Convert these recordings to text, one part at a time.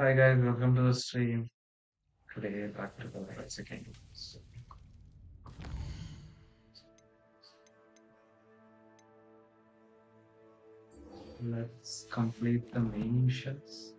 Hi guys, welcome to the stream. Today, back to the rights again. So, let's complete the main missions.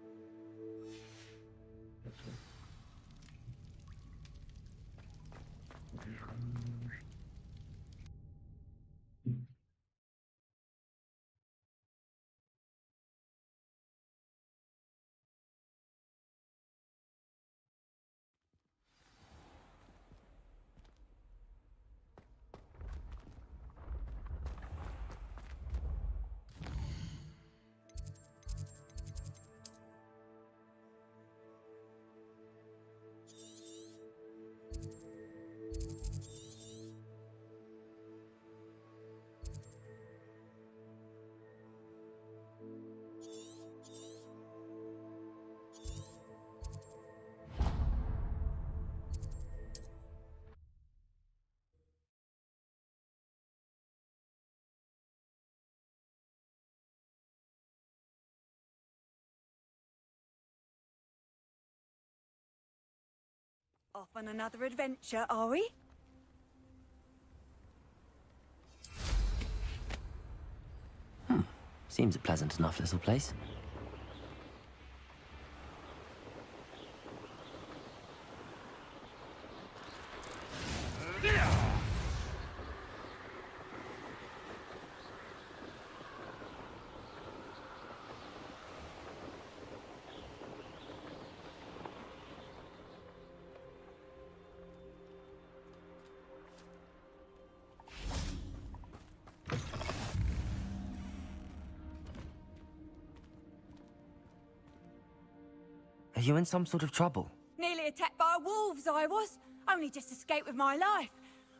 Off on another adventure, are we? Seems a pleasant enough little place. Are you in some sort of trouble? Nearly attacked by wolves, I was. Only just escaped with my life.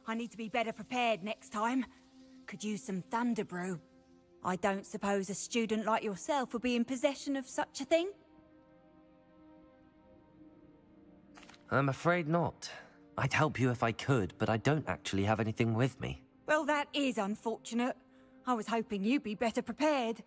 I need to be better prepared next time. Could use some thunder brew. I don't suppose a student like yourself would be in possession of such a thing? I'm afraid not. I'd help you if I could, but I don't actually have anything with me. Well, that is unfortunate. I was hoping you'd be better prepared.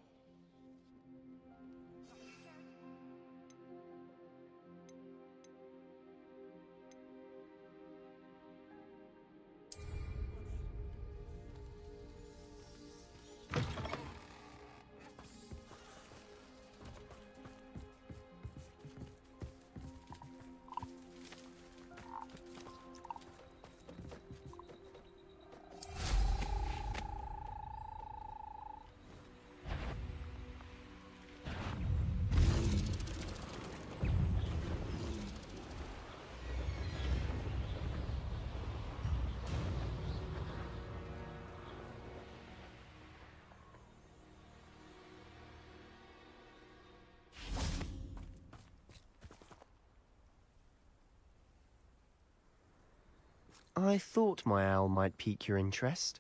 I thought my owl might pique your interest.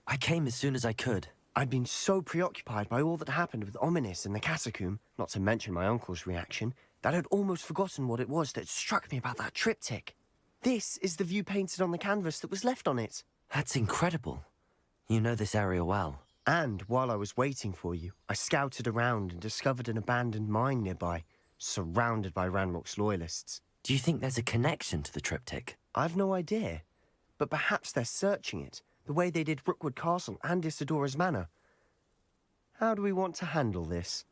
I came as soon as I could. I'd been so preoccupied by all that happened with Ominis and the catacomb, not to mention my uncle's reaction, that I'd almost forgotten what it was that struck me about that triptych. This is the view painted on the canvas that was left on it. That's incredible. You know this area well. And while I was waiting for you, I scouted around and discovered an abandoned mine nearby, surrounded by Ranrock's loyalists. Do you think there's a connection to the triptych? I've no idea, but perhaps they're searching it, the way they did Rookwood Castle and Isidora's Manor. How do we want to handle this?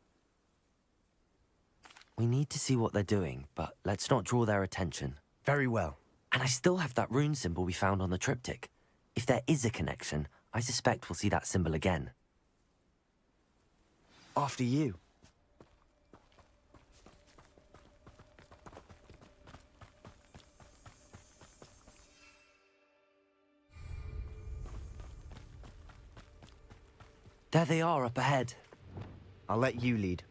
We need to see what they're doing, but let's not draw their attention. Very well. And I still have that rune symbol we found on the triptych. If there is a connection, I suspect we'll see that symbol again. After you. There they are up ahead. I'll let you lead.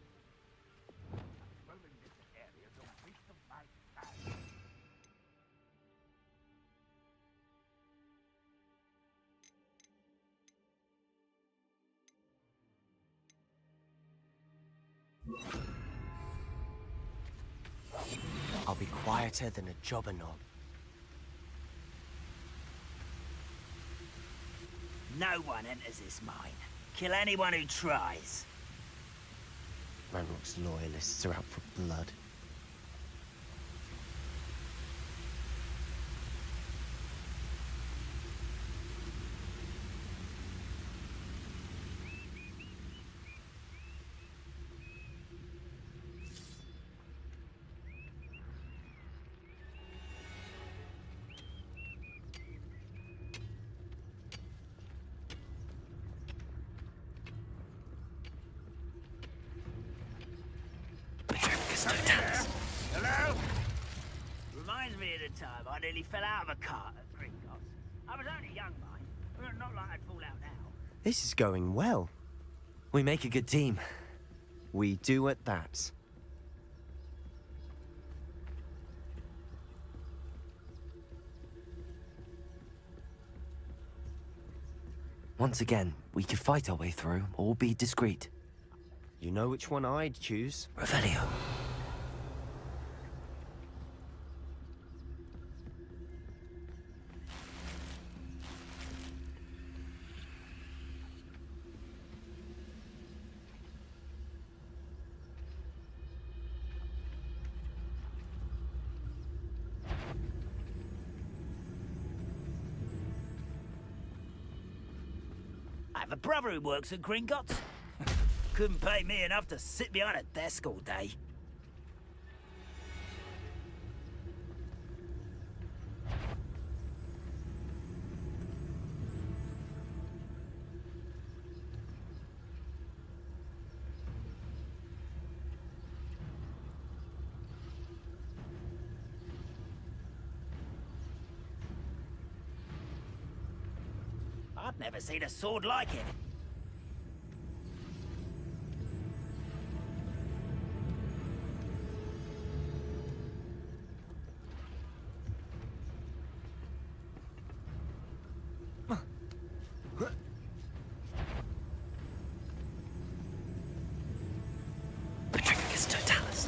I'll be quieter than a jobber knob. No one enters this mine. Kill anyone who tries. Ranrock's loyalists are out for blood. Hello? Reminds me of the time I nearly fell out of a cart at Gringotts. I was only young, mind. But not like I'd fall out now. This is going well. We make a good team. We do at that. Once again, we could fight our way through, or be discreet. You know which one I'd choose. Revelio. I have a brother who works at Gringotts. Couldn't pay me enough to sit behind a desk all day. I've never seen a sword like it. Totalis.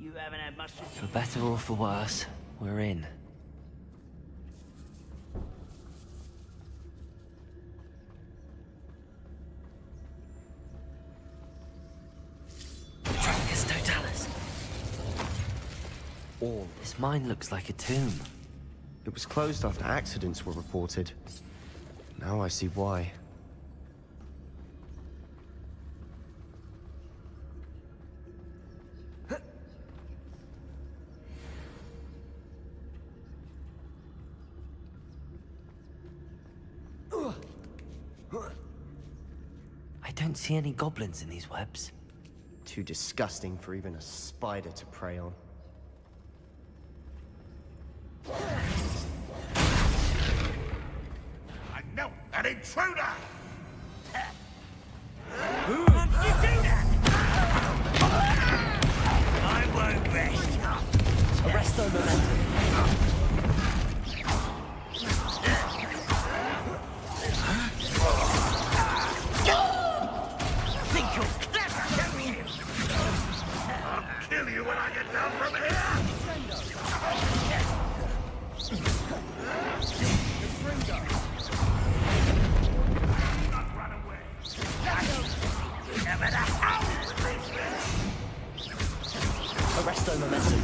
You haven't had much to For better or for worse, we're in. Tragus Totalis. All. This mine looks like a tomb. It was closed after accidents were reported. Now I see why. I don't see any goblins in these webs. Too disgusting for even a spider to prey on. I know an intruder! How did you do that? I won't rest. Arresto momentum. Think you're clever, don't you? I'll kill you when I get down from here! Not run away! Never the hell with this! Arresto momentum.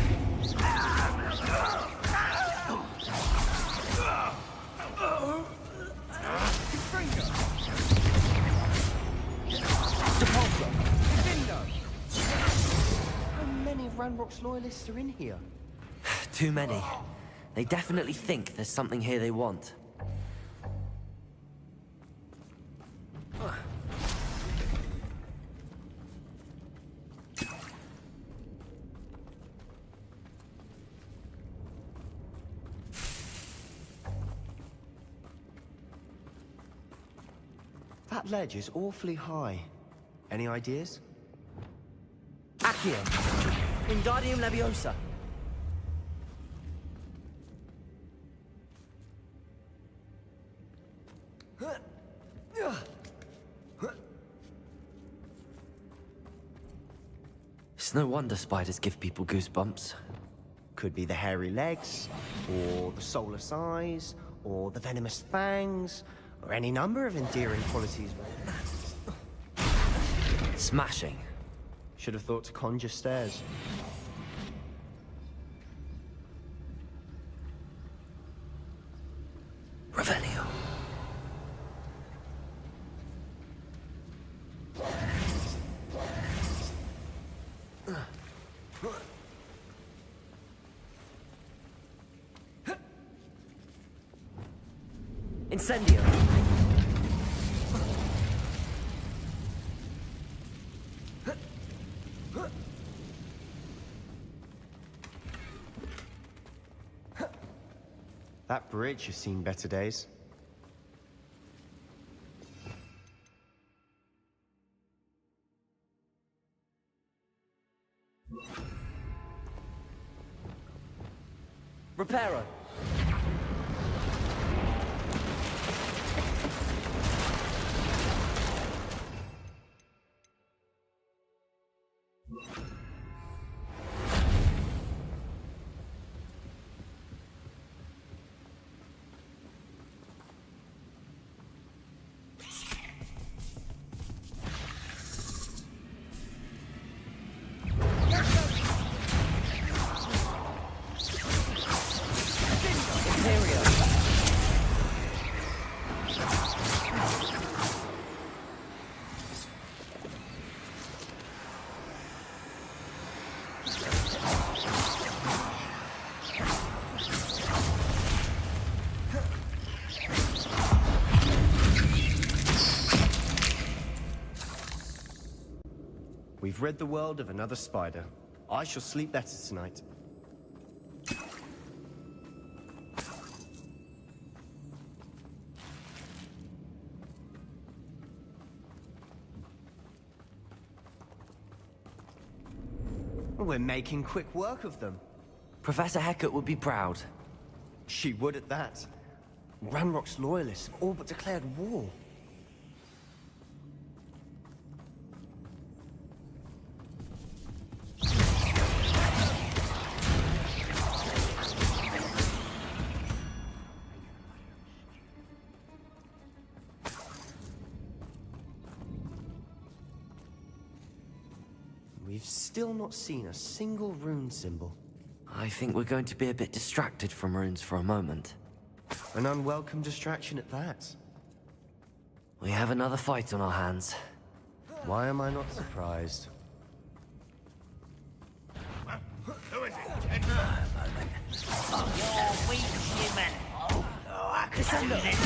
How many of Ranrock's loyalists are in here? Too many. They definitely think there's something here they want. That ledge is awfully high. Any ideas? Accio. Wingardium Leviosa. It's no wonder spiders give people goosebumps. Could be the hairy legs, or the soulless eyes, or the venomous fangs, or any number of endearing qualities. Smashing. Should have thought to conjure stairs. Revelio. Incendio. That bridge has seen better days. Reparo. We've rid the world of another spider. I shall sleep better tonight. We're making quick work of them. Professor Hecat would be proud. She would at that. Ranrock's loyalists have all but declared war. We've still not seen a single rune symbol. I think we're going to be a bit distracted from runes for a moment. An unwelcome distraction at that. We have another fight on our hands. Why am I not surprised? Who is it? You're weak, human. Oh, I could do this.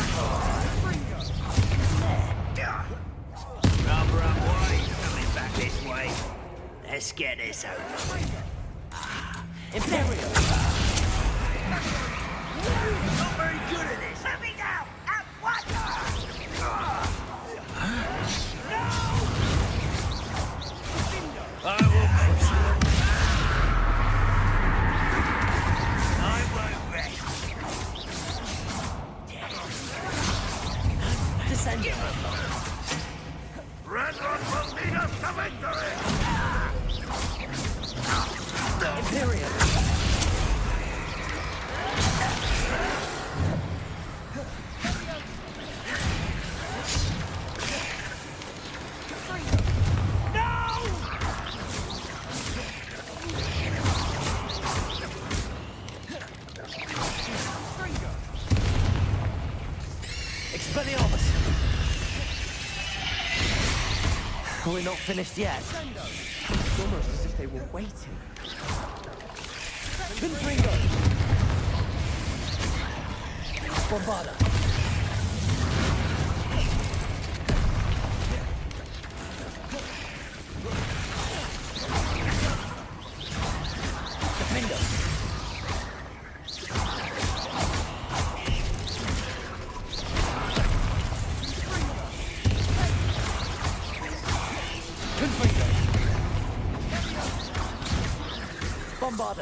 Rubber up, boy. Coming back this way. Let's get this over. Imperial. Not very good at this. Let me go! At what? No! I will crush you. I won't rest. Descendo. Ranrock will lead us to victory! Imperial. Expelliarmus. We're not finished yet. It's almost as if they were waiting. Confringo. Bombada. Defendo. Confringo. Bombarda.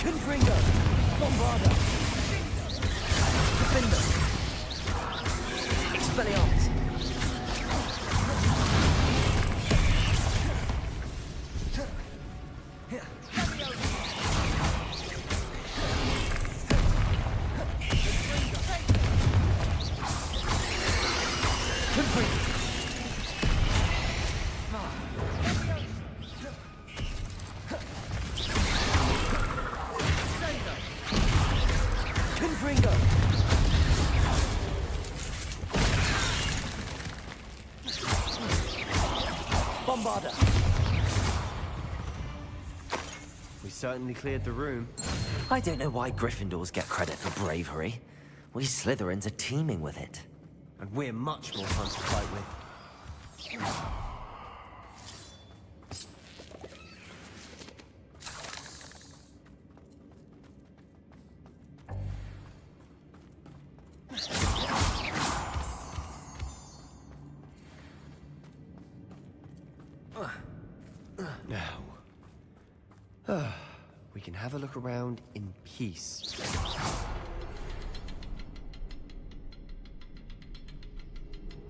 Confringo. Bombarda. Gryffindor. Expelliarmus. Confringo. Bombarda. We certainly cleared the room. I don't know why Gryffindors get credit for bravery. We Slytherins are teeming with it. And we're much more fun to fight with. Now, we can have a look around in peace.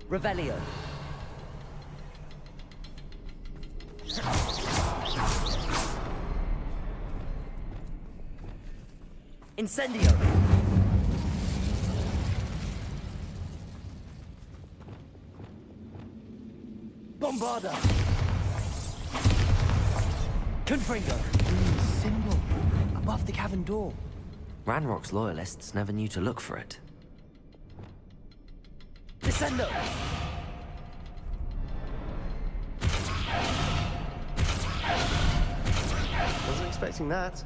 Revelio. Incendio. Bombarda. Confringo. Symbol above the cavern door. Ranrock's loyalists never knew to look for it. Descendo. Wasn't expecting that.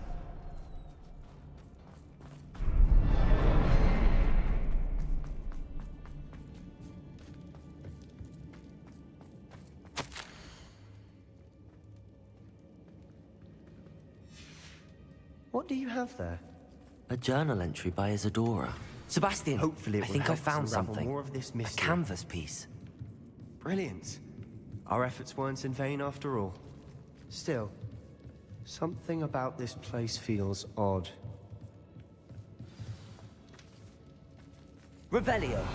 What do you have there? A journal entry by Isadora. Sebastian, Hopefully it I will think I help us found unravel something. more of this A mystery. canvas piece. Brilliant. Our efforts weren't in vain after all. Still, something about this place feels odd. Revelio.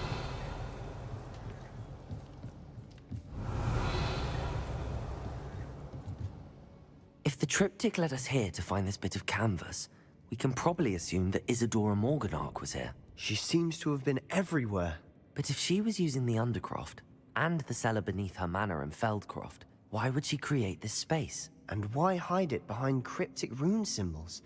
If the triptych led us here to find this bit of canvas, we can probably assume that Isadora Morganark was here. She seems to have been everywhere. But if she was using the Undercroft, and the cellar beneath her manor in Feldcroft, why would she create this space? And why hide it behind cryptic rune symbols?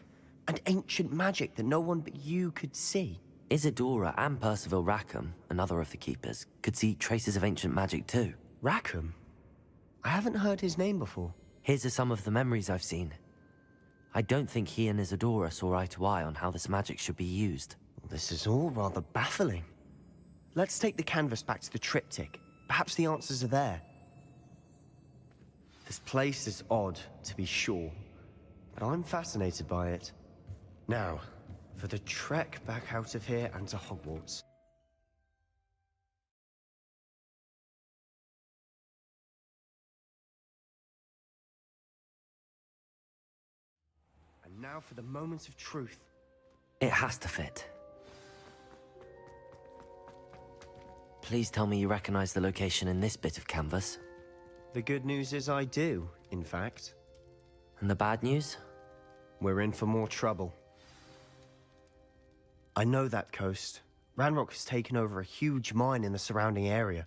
And ancient magic that no one but you could see? Isadora and Percival Rackham, another of the Keepers, could see traces of ancient magic too. Rackham? I haven't heard his name before. Here's are some of the memories I've seen. I don't think he and Isadora saw eye to eye on how this magic should be used. This is all rather baffling. Let's take the canvas back to the triptych. Perhaps the answers are there. This place is odd, to be sure, but I'm fascinated by it. Now, for the trek back out of here and to Hogwarts. And now for the moment of truth. It has to fit. Please tell me you recognize the location in this bit of canvas. The good news is I do, in fact. And the bad news? We're in for more trouble. I know that coast. Ranrock has taken over a huge mine in the surrounding area.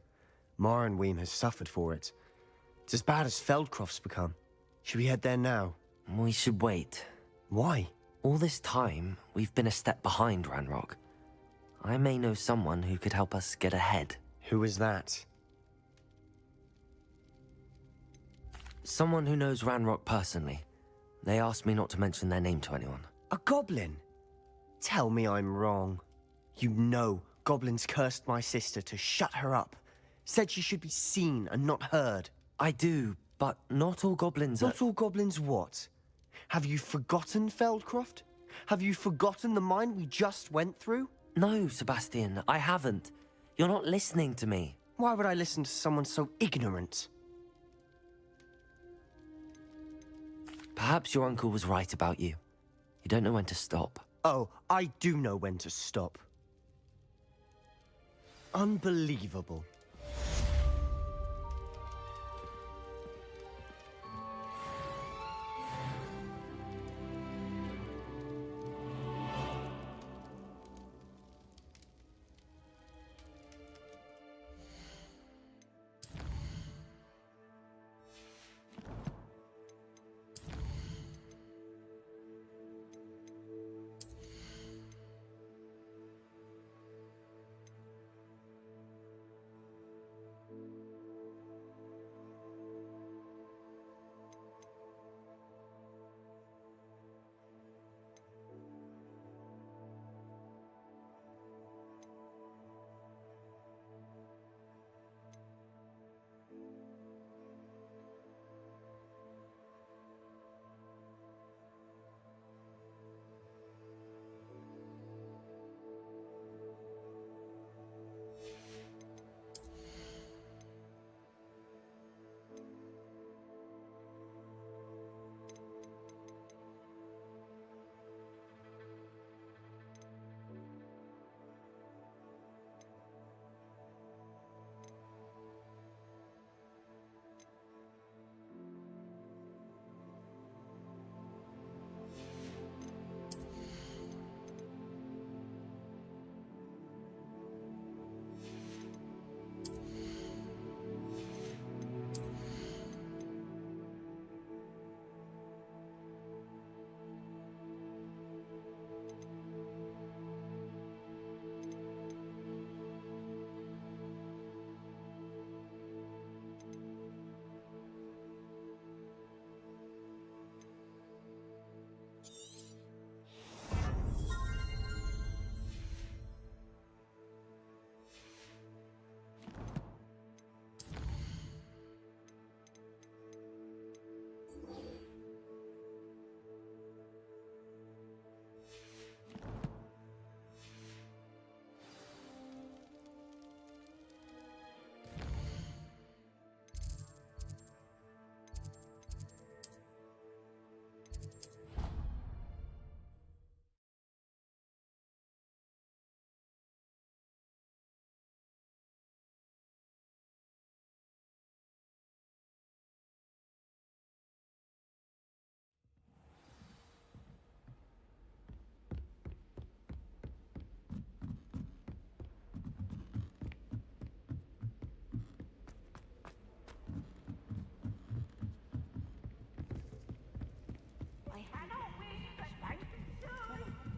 Marrenweem has suffered for it. It's as bad as Feldcroft's become. Should we head there now? We should wait. Why? All this time, we've been a step behind Ranrock. I may know someone who could help us get ahead. Who is that? Someone who knows Ranrock personally. They asked me not to mention their name to anyone. A goblin? Tell me I'm wrong. You know goblins cursed my sister to shut her up. Said she should be seen and not heard. I do, But not all goblins are... Not all goblins what? Have you forgotten Feldcroft? Have you forgotten the mine we just went through? No, Sebastian, I haven't. You're not listening to me. Why would I listen to someone so ignorant? Perhaps your uncle was right about you. You don't know when to stop. Oh, I do know when to stop. Unbelievable.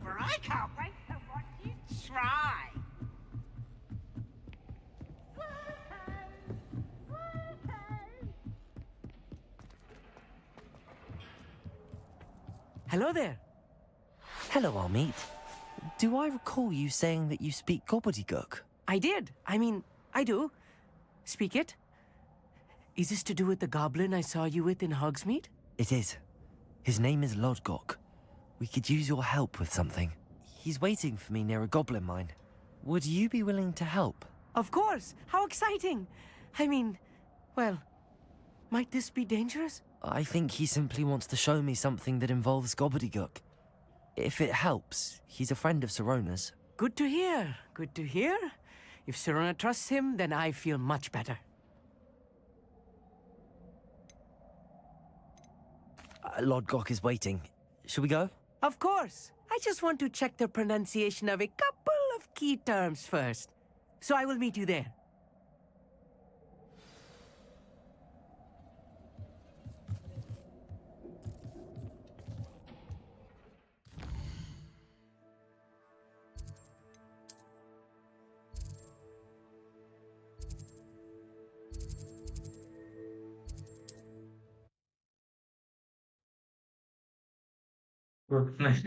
For I can't wait to watch you try. Hello there. Hello, Hogsmeade. Do I recall you saying that you speak gobbledygook? I did. I mean, I do. Speak it. Is this to do with the goblin I saw you with in Hogsmeade? It is. His name is Lodgok. We could use your help with something. He's waiting for me near a goblin mine. Would you be willing to help? Of course. How exciting. I mean, well, might this be dangerous? I think he simply wants to show me something that involves gobbledygook. If it helps, he's a friend of Sirona's. Good to hear. Good to hear. If Sirona trusts him, then I feel much better. Lodgok is waiting. Shall we go? Of course. I just want to check the pronunciation of a couple of key terms first. So I will meet you there. Good night.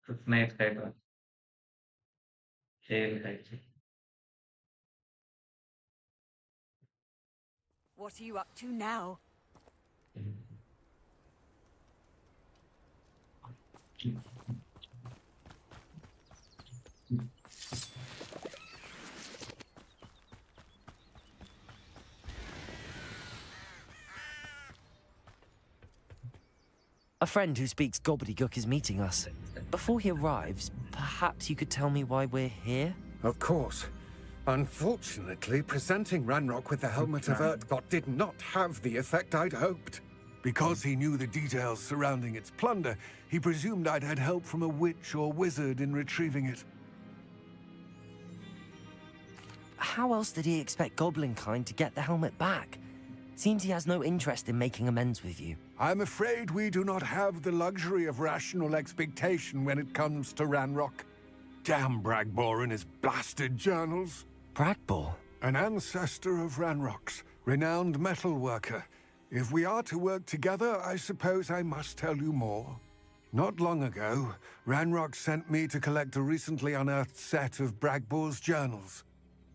Good night, Hyder. Hail, Hyder. What are you up to now? A friend who speaks gobbledygook is meeting us. Before he arrives, perhaps you could tell me why we're here? Of course. Unfortunately, presenting Ranrock with the Helmet of Urtkot did not have the effect I'd hoped. Because he knew the details surrounding its plunder, he presumed I'd had help from a witch or wizard in retrieving it. How else did he expect Goblinkind to get the helmet back? Seems he has no interest in making amends with you. I'm afraid we do not have the luxury of rational expectation when it comes to Ranrock. Damn Bragbor and his blasted journals. Bragbor? An ancestor of Ranrock's, renowned metal worker. If we are to work together, I suppose I must tell you more. Not long ago, Ranrock sent me to collect a recently unearthed set of Bragbor's journals.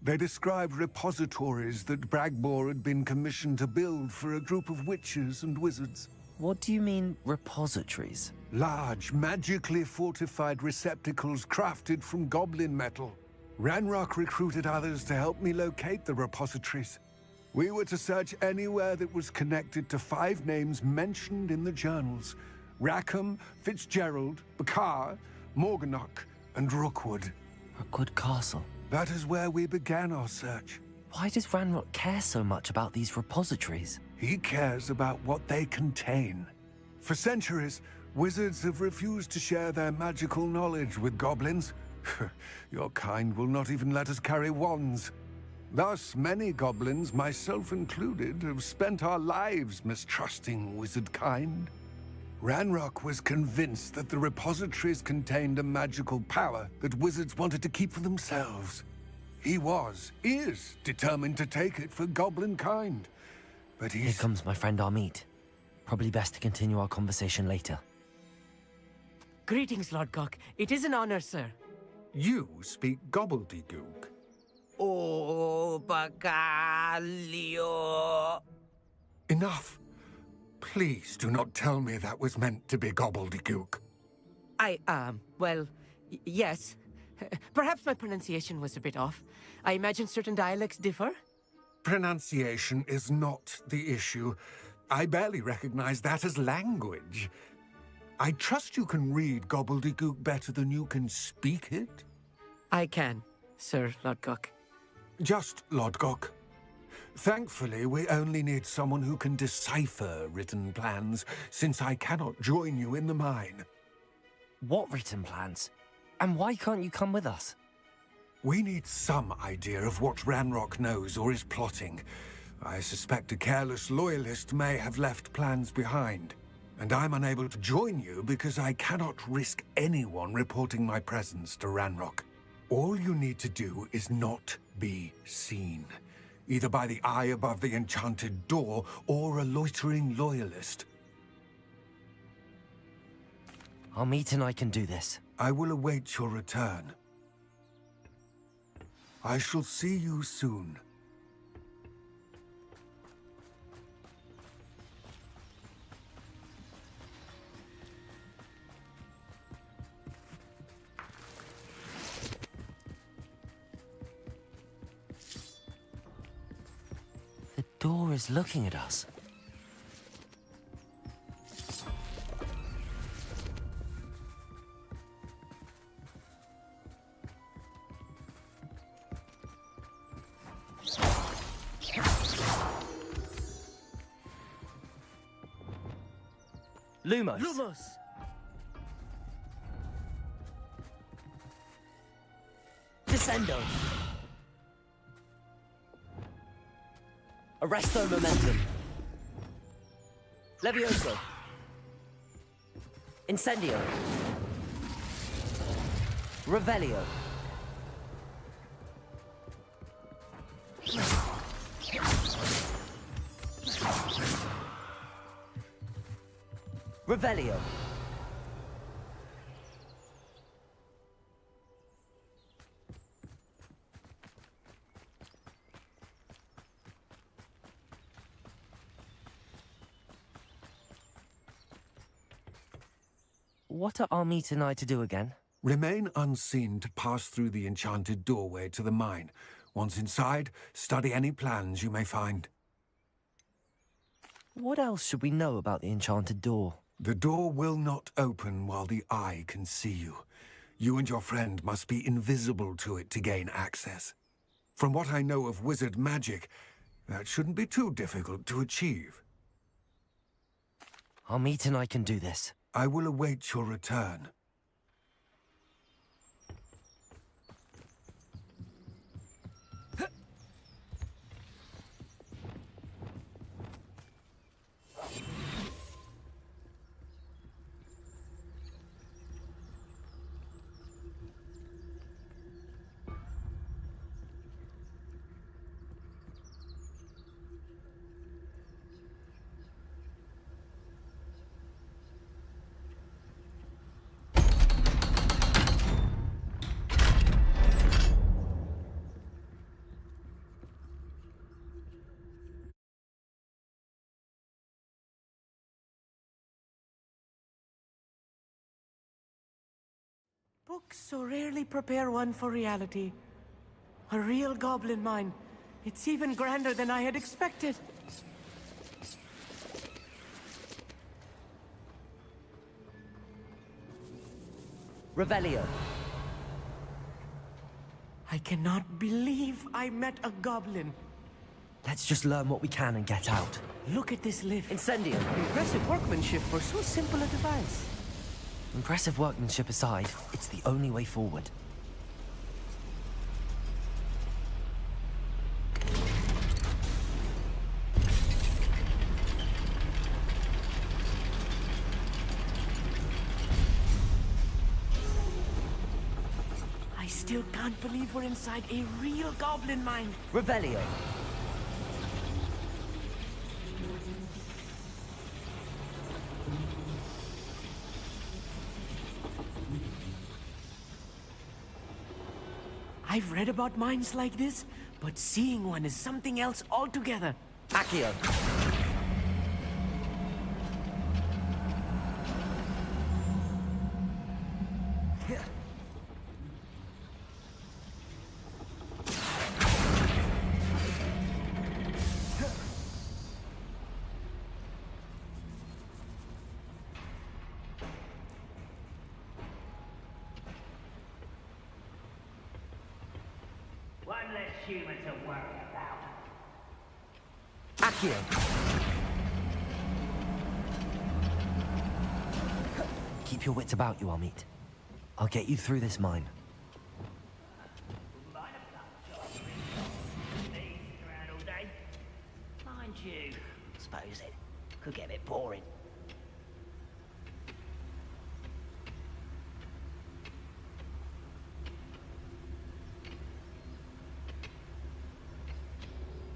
They described repositories that Bragbor had been commissioned to build for a group of witches and wizards. What do you mean, repositories? Large, magically fortified receptacles crafted from goblin metal. Ranrock recruited others to help me locate the repositories. We were to search anywhere that was connected to 5 names mentioned in the journals: Rackham, Fitzgerald, Bakar, Morganach, and Rookwood. Rookwood Castle. That is where we began our search. Why does Ranrock care so much about these repositories? He cares about what they contain. For centuries, wizards have refused to share their magical knowledge with goblins. Your kind will not even let us carry wands. Thus, many goblins, myself included, have spent our lives mistrusting wizard kind. Ranrock was convinced that the repositories contained a magical power that wizards wanted to keep for themselves. He is determined to take it for goblin kind. But Here comes my friend Armid. Probably best to continue our conversation later. Greetings, Lord Gok. It is an honor, sir. You speak gobbledygook. Oh, Bacalio. Enough. Please do not tell me that was meant to be gobbledygook. Yes. Perhaps my pronunciation was a bit off. I imagine certain dialects differ. Pronunciation is not the issue. I barely recognize that as language. I trust you can read gobbledygook better than you can speak it? I can, Sir Lord Gok. Just Lord Gok. Thankfully, we only need someone who can decipher written plans, since I cannot join you in the mine. What written plans? And why can't you come with us? We need some idea of what Ranrock knows or is plotting. I suspect a careless loyalist may have left plans behind. And I'm unable to join you because I cannot risk anyone reporting my presence to Ranrock. All you need to do is not be seen. Either by the eye above the enchanted door, or a loitering loyalist. Armid and I can do this. I will await your return. I shall see you soon. The door is looking at us. Lumos. Lumos! Descendo. Arresto momentum. Levioso. Incendio. Revelio. Revelio. What are Armit and I to do again? Remain unseen to pass through the enchanted doorway to the mine. Once inside, study any plans you may find. What else should we know about the enchanted door? The door will not open while the eye can see you. You and your friend must be invisible to it to gain access. From what I know of wizard magic, that shouldn't be too difficult to achieve. Armit and I can do this. I will await your return. Books so rarely prepare one for reality. A real goblin mine. It's even grander than I had expected. Revelio. I cannot believe I met a goblin. Let's just learn what we can and get out. Look at this lift. Incendio. Impressive workmanship for so simple a device. Impressive workmanship aside, it's the only way forward. I still can't believe we're inside a real goblin mine. Revelio. I've read about mines like this, but seeing one is something else altogether. Accio. One less human to worry about. Accio. Keep your wits about you, Armit. I'll get you through this mine. Wouldn't mind a blood job. Me sitting around all day. Mind you, suppose it could get a bit boring.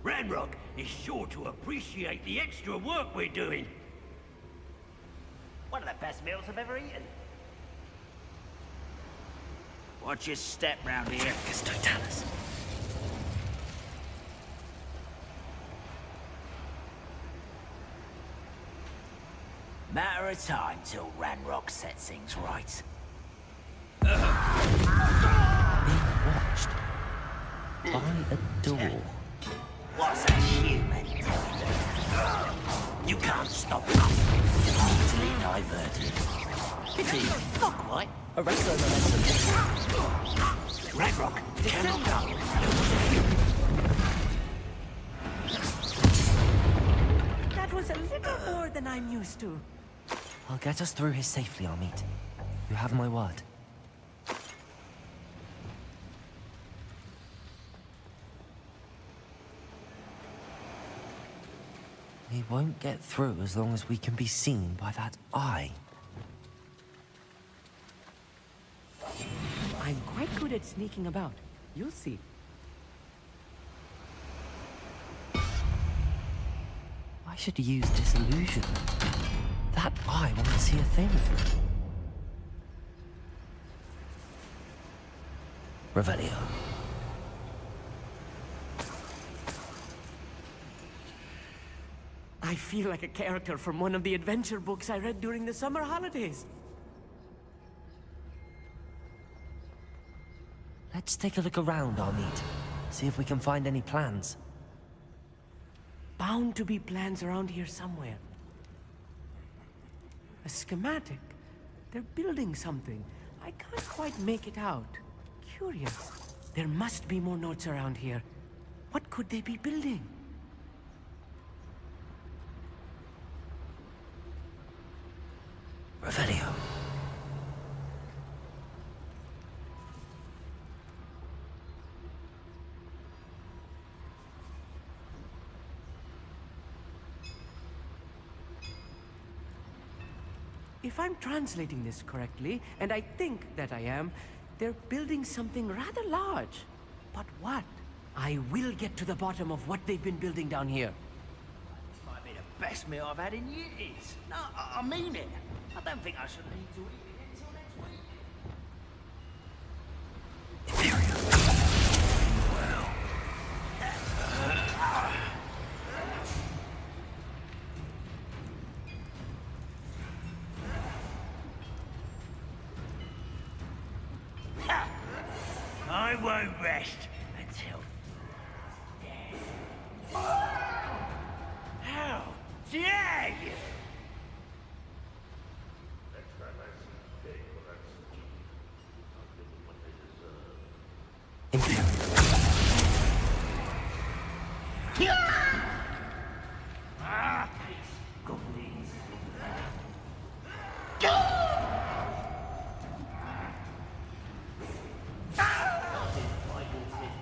Ranrock is sure to appreciate the extra work we're doing. One of the best meals I've ever eaten. Watch your step round here. Totalis. Matter of time till Ranrock sets things right. Being watched by a door. What's a human? You can't stop us. Easily diverted. Pity, not quite. A wrestler momentum. Ranrock, cannot go. That was a little more than I'm used to. I'll get us through here safely, Armit. You have my word. We won't get through as long as we can be seen by that eye. I'm quite good at sneaking about. You'll see. I should use disillusionment. That eye won't see a thing. Revelio. I feel like a character from one of the adventure books I read during the summer holidays. Let's take a look around, Armid. See if we can find any plans. Bound to be plans around here somewhere. A schematic. They're building something. I can't quite make it out. Curious. There must be more notes around here. What could they be building? Revelio. If I'm translating this correctly, and I think that I am, they're building something rather large. But what? I will get to the bottom of what they've been building down here. This might be the best meal I've had in years. No, I mean it. I don't think I should need to eat it until next week. I won't rest until... How dare you!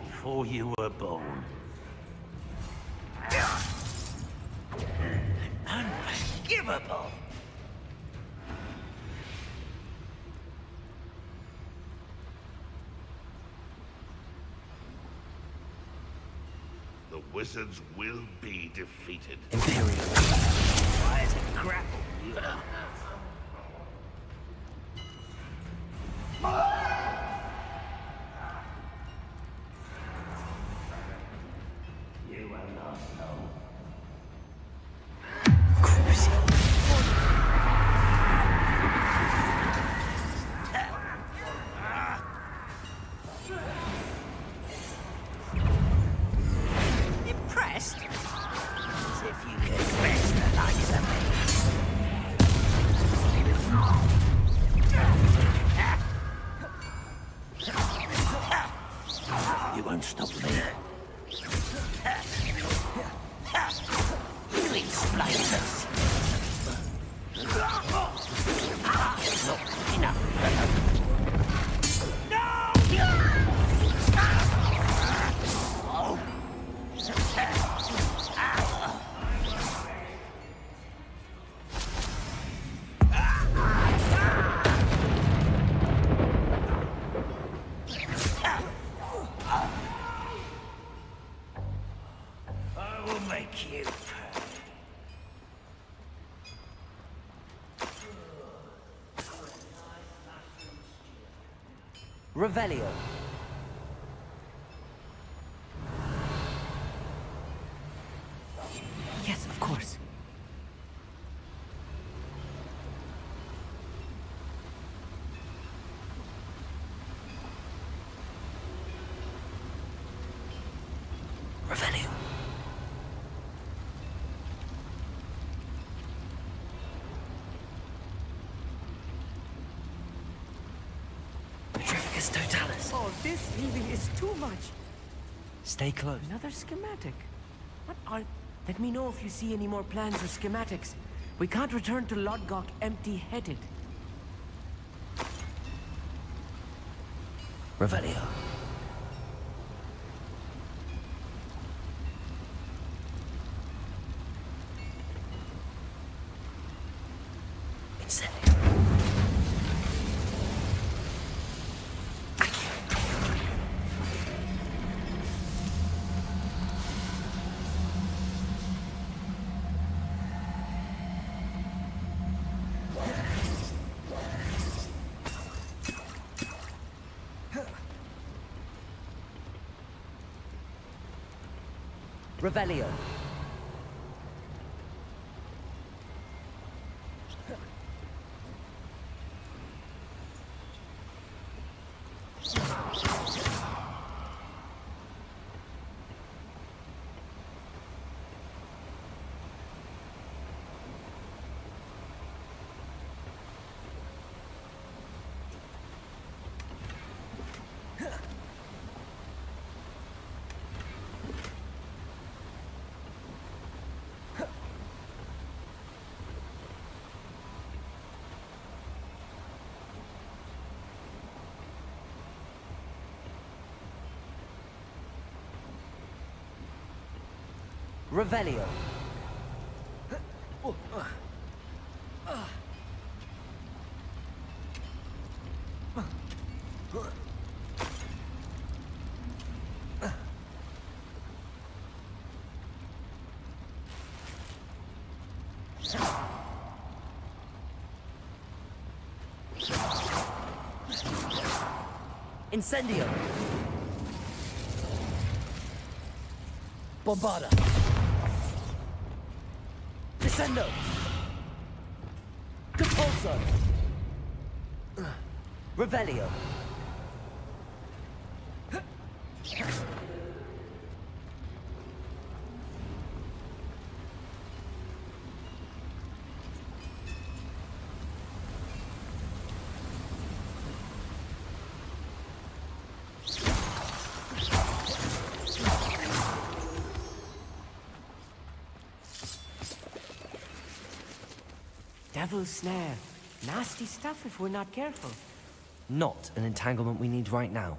Before you were born. Unforgivable! The wizards will be defeated. Imperial. Why is it grapple, you know? You will not know. Impressed? As if you could best the likes of me. You won't stop me. You explain this. Not enough. I will make you. Revelio. Yes, of course. Revelio. Petrificus totalis. Oh, this really is too much. Stay close. Another schematic. What are... Let me know if you see any more plans or schematics. We can't return to Lodgok empty-headed. Revelio. Incendio. Revelio. Revelio. Incendio. Bombarda. Descendo. Compulso. Revelio. Devil's snare. Nasty stuff if we're not careful. Not an entanglement we need right now.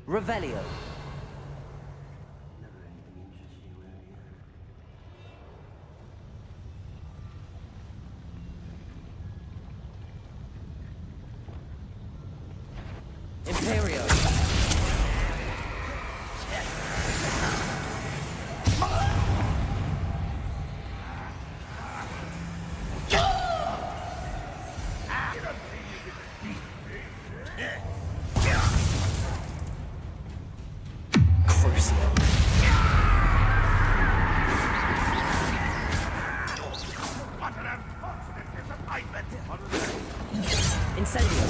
Revelio. Imperio. Incendio.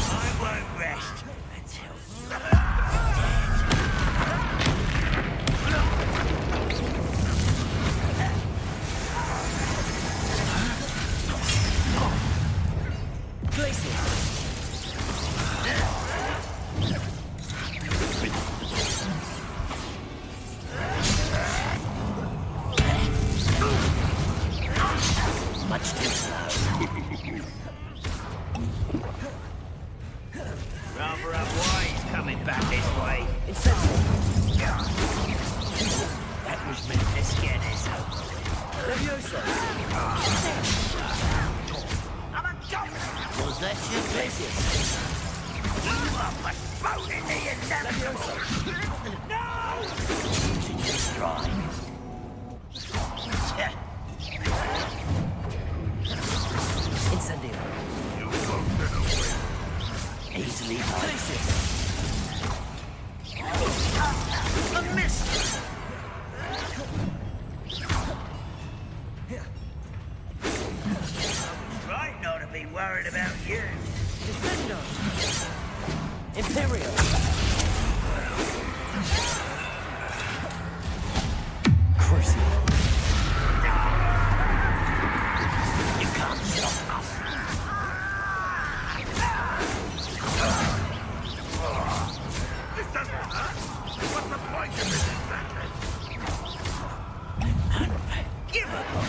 I won't rest until Much too slow. rather up why he's coming back this way. Incendio. That was meant to scare us over. Levioso. I'm a goblin! Was that you? Glacius. You are postponing the inevitable! No! Destroy. Incendio. You won't get away. Easily Glacius. A miss! Right not to be worried about you. Defendo. Imperio. Crucio. You can't stop us. This doesn't hurt. What's the point of it exactly? Unforgivable!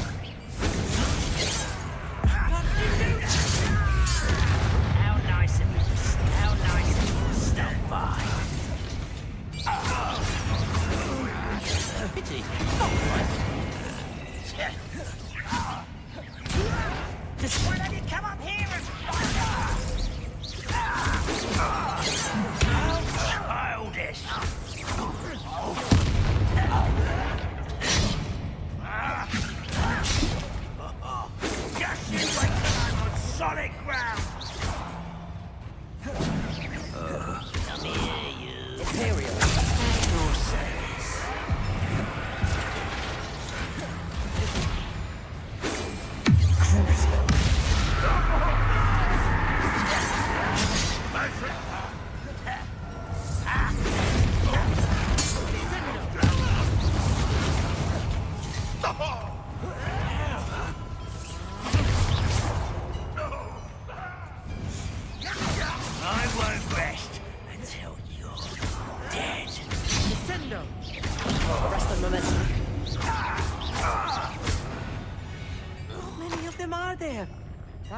How nice of you to stop by.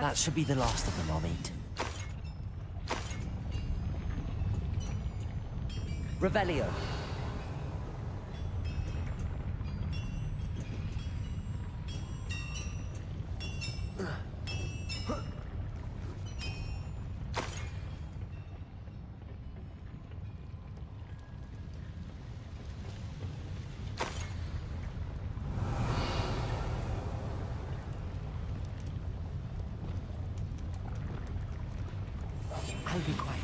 That should be the last of them, Amit. Revelio. I'll be quiet.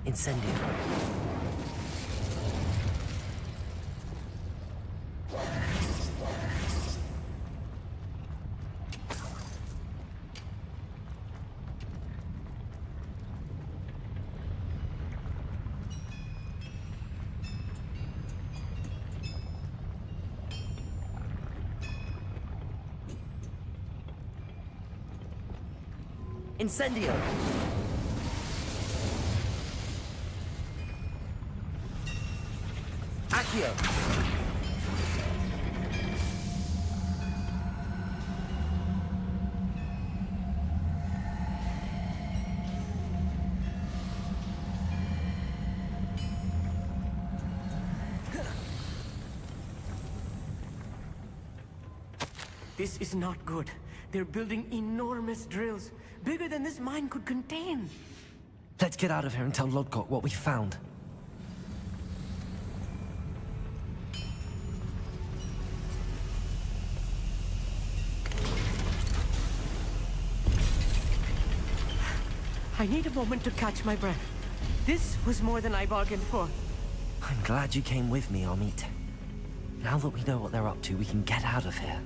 Incendio. Incendio! Accio! This is not good. They're building enormous drills, bigger than this mine could contain. Let's get out of here and tell Lodgok what we found. I need a moment to catch my breath. This was more than I bargained for. I'm glad you came with me, Amit. Now that we know what they're up to, we can get out of here.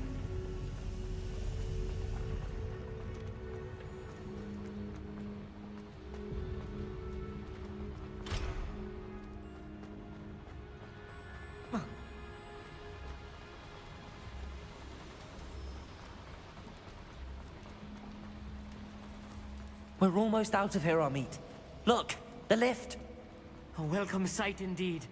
We're almost out of here, Amit. Look, the lift. A welcome sight indeed.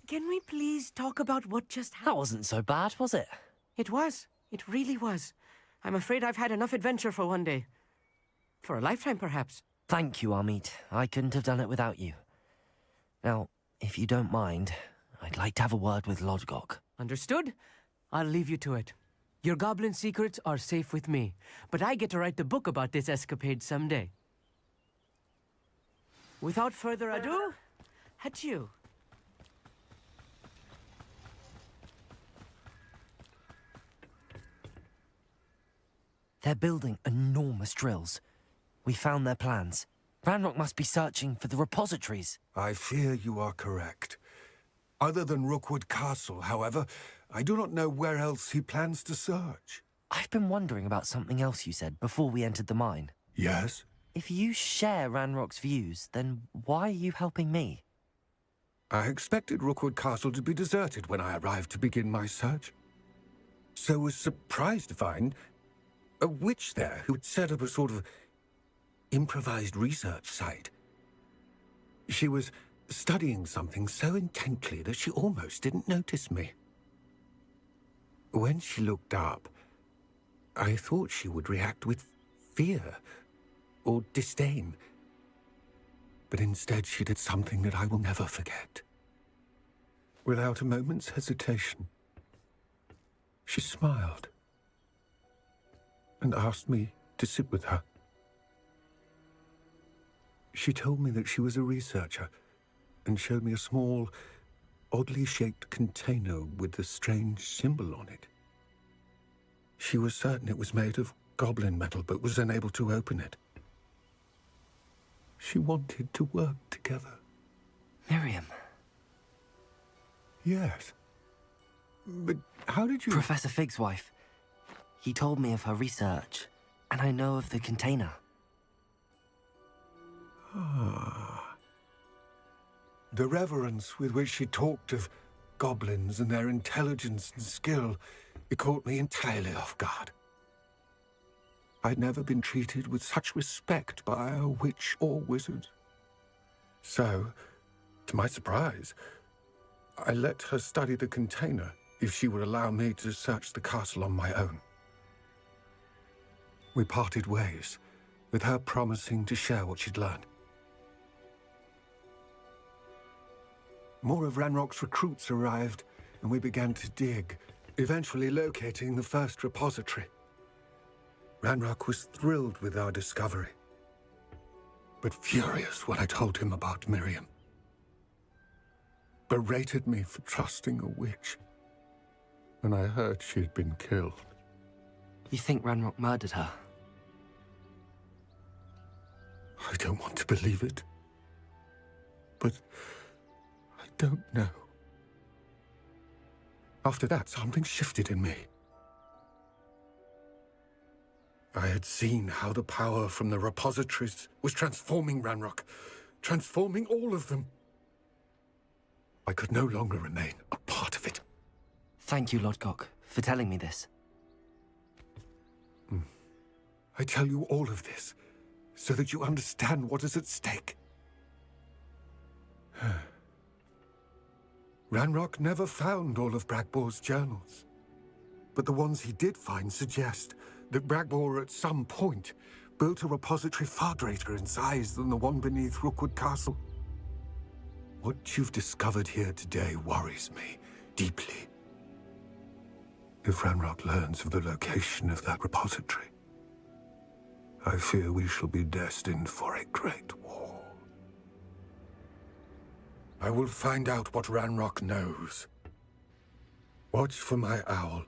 Can we please talk about what just happened? That wasn't so bad, was it? It was. It really was. I'm afraid I've had enough adventure for one day. For a lifetime, perhaps. Thank you, Amit. I couldn't have done it without you. Now, if you don't mind, I'd like to have a word with Lodgok. Understood? I'll leave you to it. Your goblin secrets are safe with me, but I get to write the book about this escapade someday. Without further ado, adieu. They're building enormous drills. We found their plans. Ranrock must be searching for the repositories. I fear you are correct. Other than Rookwood Castle, however, I do not know where else he plans to search. I've been wondering about something else you said before we entered the mine. Yes? If you share Ranrock's views, then why are you helping me? I expected Rookwood Castle to be deserted when I arrived to begin my search. So was surprised to find a witch there who had set up a sort of improvised research site. She was studying something so intently that she almost didn't notice me. When she looked up, I thought she would react with fear or disdain. But instead she did something that I will never forget. Without a moment's hesitation, she smiled and asked me to sit with her. She told me that she was a researcher and showed me a small, oddly shaped container with a strange symbol on it. She was certain it was made of goblin metal, but was unable to open it. She wanted to work together. Miriam. Yes. But how did you... Professor Fig's wife. He told me of her research, and I know of the container. Ah. The reverence with which she talked of goblins and their intelligence and skill, it caught me entirely off guard. I'd never been treated with such respect by a witch or wizard. So, to my surprise, I let her study the container if she would allow me to search the castle on my own. We parted ways, with her promising to share what she'd learned. More of Ranrock's recruits arrived, and we began to dig, eventually locating the first repository. Ranrock was thrilled with our discovery, but furious when I told him about Miriam. Berated me for trusting a witch when I heard she'd been killed. You think Ranrock murdered her? I don't want to believe it, but I don't know. After that, something shifted in me. I had seen how the power from the repositories was transforming Ranrock, transforming all of them. I could no longer remain a part of it. Thank you, Lodgok, for telling me this. I tell you all of this so that you understand what is at stake. Ranrock never found all of Bragbor's journals, but the ones he did find suggest that Bragbor at some point built a repository far greater in size than the one beneath Rookwood Castle. What you've discovered here today worries me deeply. If Ranrock learns of the location of that repository, I fear we shall be destined for a great war. I will find out what Ranrock knows. Watch for my owl.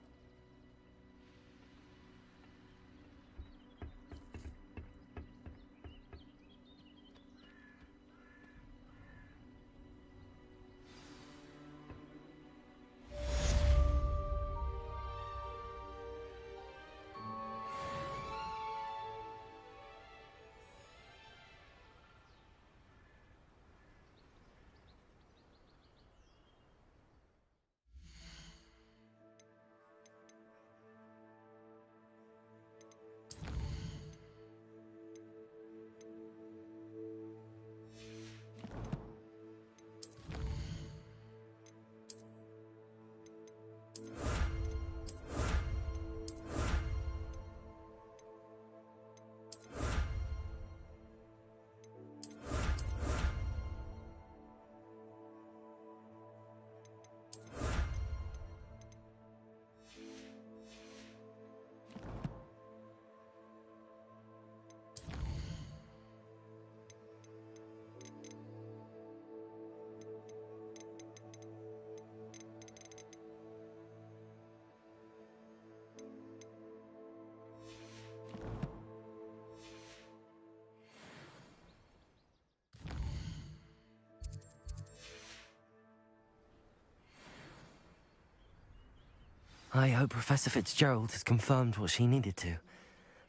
I hope Professor Fitzgerald has confirmed what she needed to.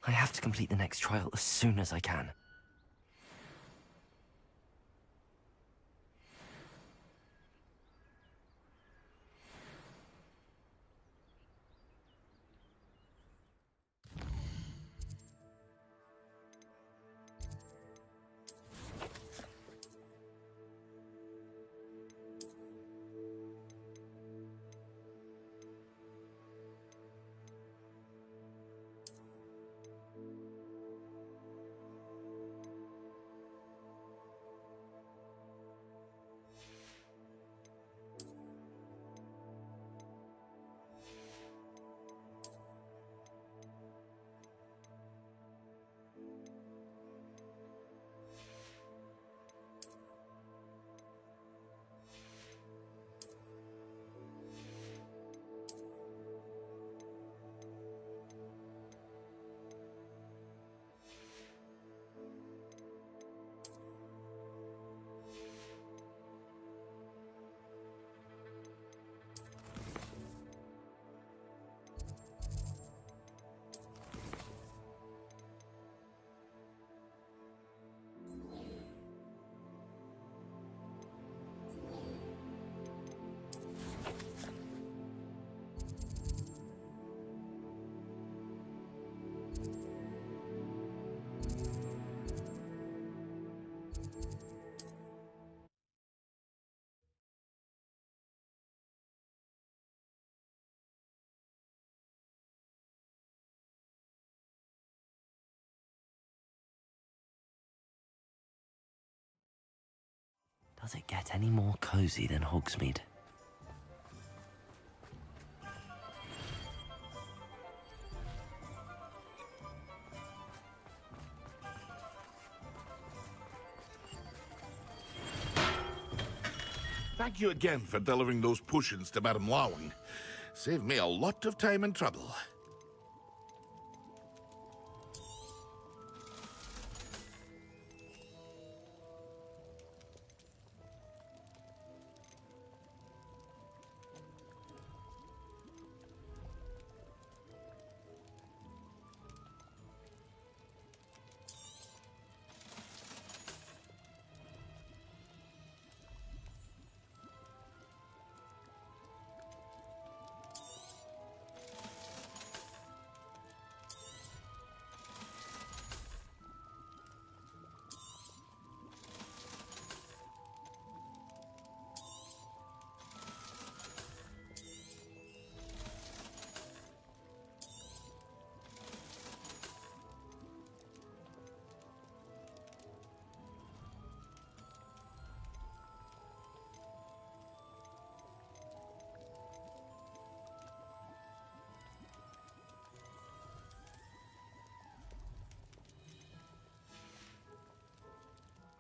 I have to complete the next trial as soon as I can. Does it get any more cozy than Hogsmeade? Thank you again for delivering those potions to Madame Lawing. Saved me a lot of time and trouble.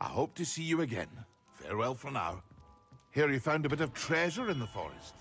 I hope to see you again. Farewell for now. Hear you found a bit of treasure in the forest.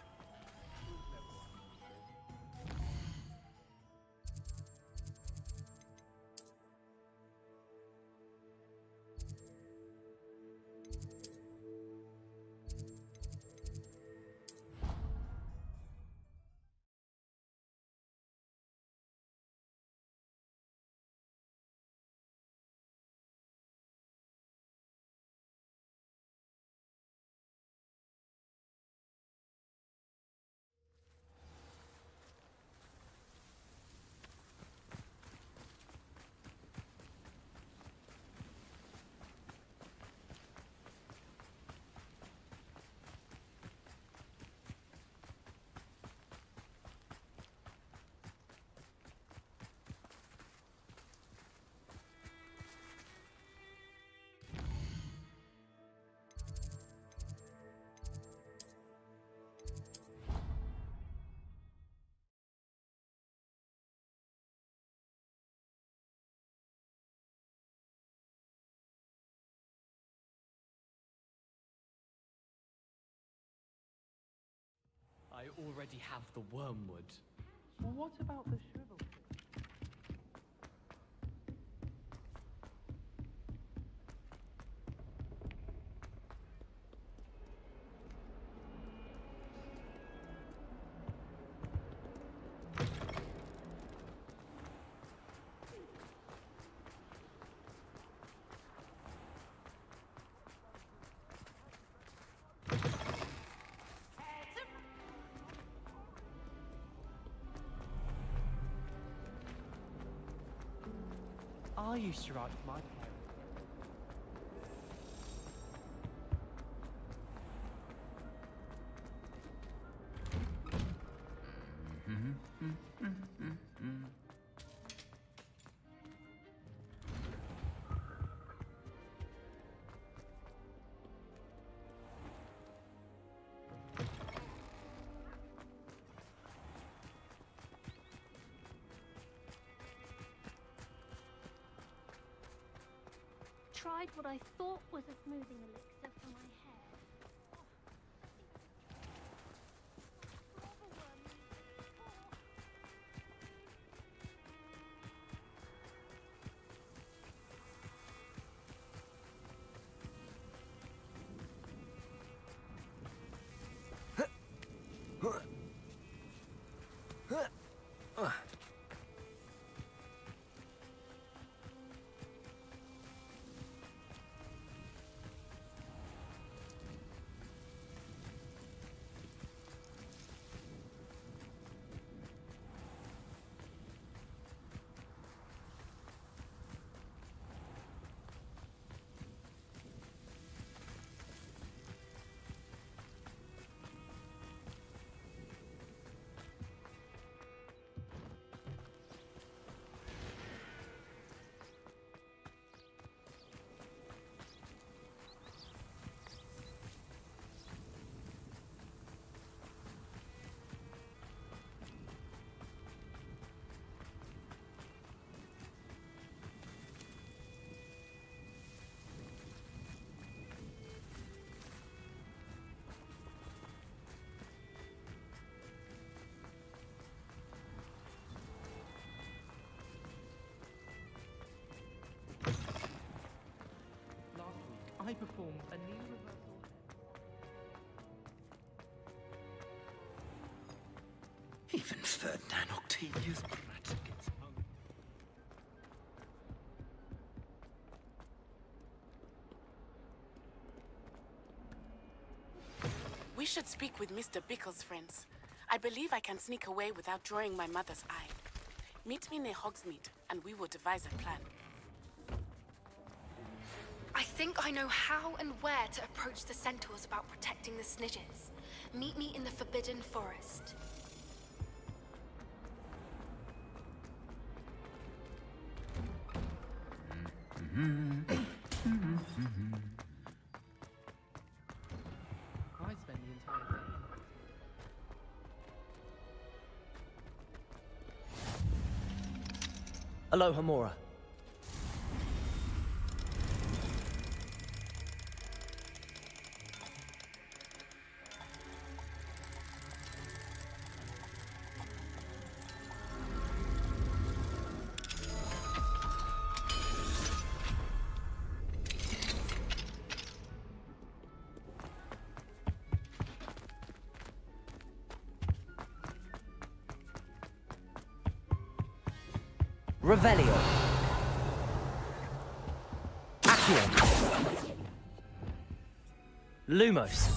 I already have the wormwood. Well, what about the shrivel? I used to write for my parents. Tried what I thought was a smoothing elixir for my hair. Ferdinand Octavius Brat gets hung. We should speak with Mr. Bickle's friends. I believe I can sneak away without drawing my mother's eye. Meet me near Hogsmeade, and we will devise a plan. I think I know how and where to approach the centaurs about protecting the Snidgets. Meet me in the Forbidden Forest. I spend the entire day. Aloha, Mora. Revelio. Accio. Lumos.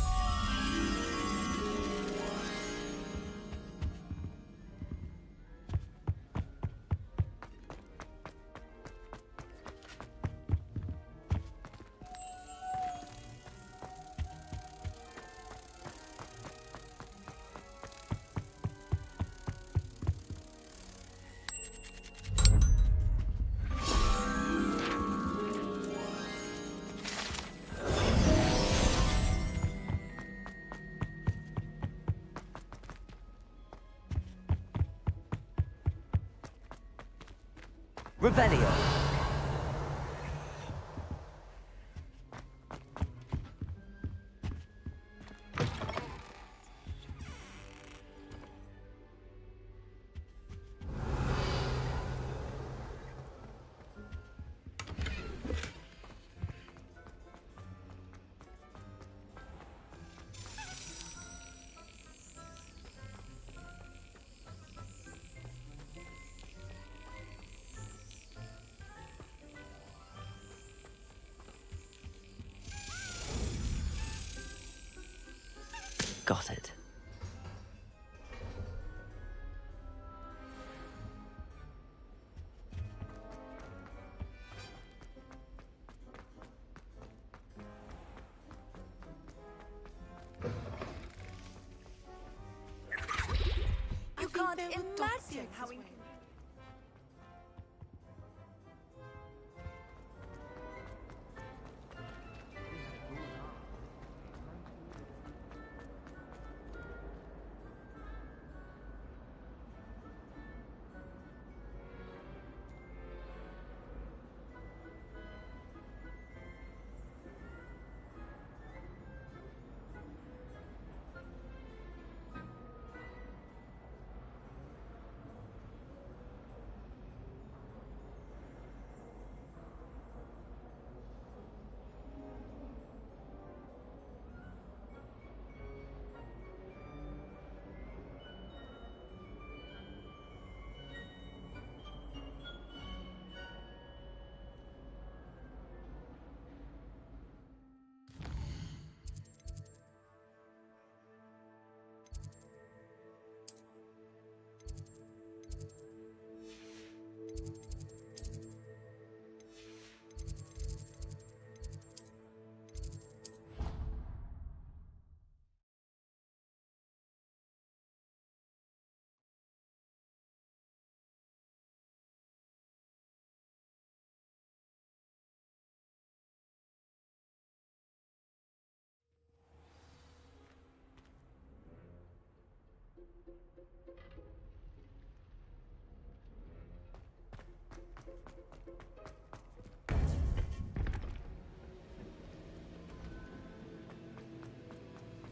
Revelio. Got it. You can't imagine how we...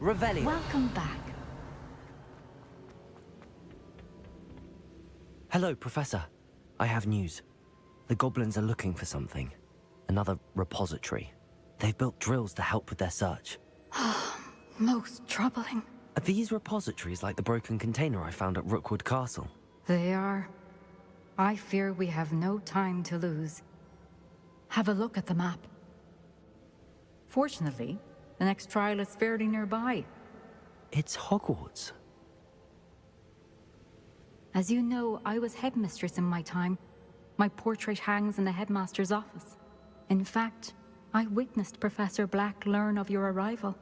Revelio. Welcome back. Hello, Professor. I have news. The goblins are looking for something. Another repository. They've built drills to help with their search. Most troubling. Are these repositories like the broken container I found at Rookwood Castle? They are. I fear we have no time to lose. Have a look at the map. Fortunately, the next trial is fairly nearby. It's Hogwarts. As you know, I was headmistress in my time. My portrait hangs in the headmaster's office. In fact, I witnessed Professor Black learn of your arrival.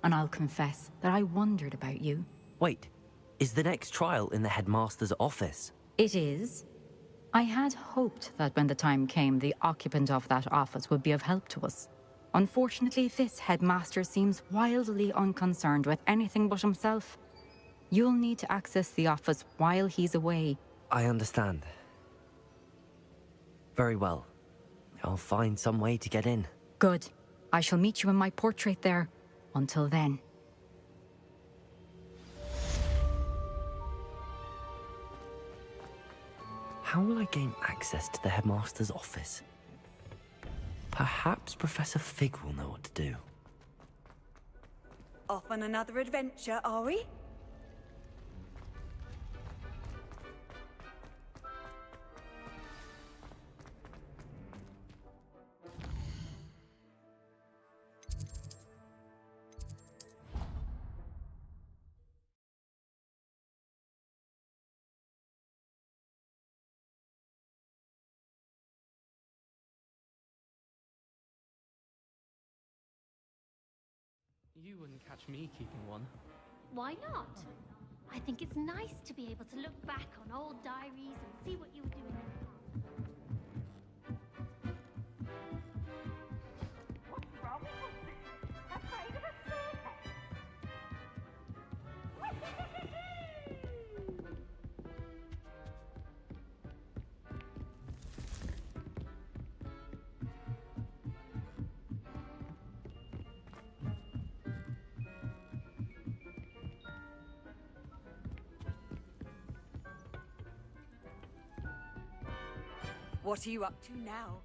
And I'll confess that I wondered about you. Wait, is the next trial in the headmaster's office? It is. I had hoped that when the time came, the occupant of that office would be of help to us. Unfortunately, this headmaster seems wildly unconcerned with anything but himself. You'll need to access the office while he's away. I understand. Very well. I'll find some way to get in. Good. I shall meet you in my portrait there. Until then. How will I gain access to the headmaster's office? Perhaps Professor Fig will know what to do. Off on another adventure, are we? You wouldn't catch me keeping one. Why not? I think it's nice to be able to look back on old diaries and see what you were doing in the past. What's wrong with you? Afraid of a surface? What are you up to now?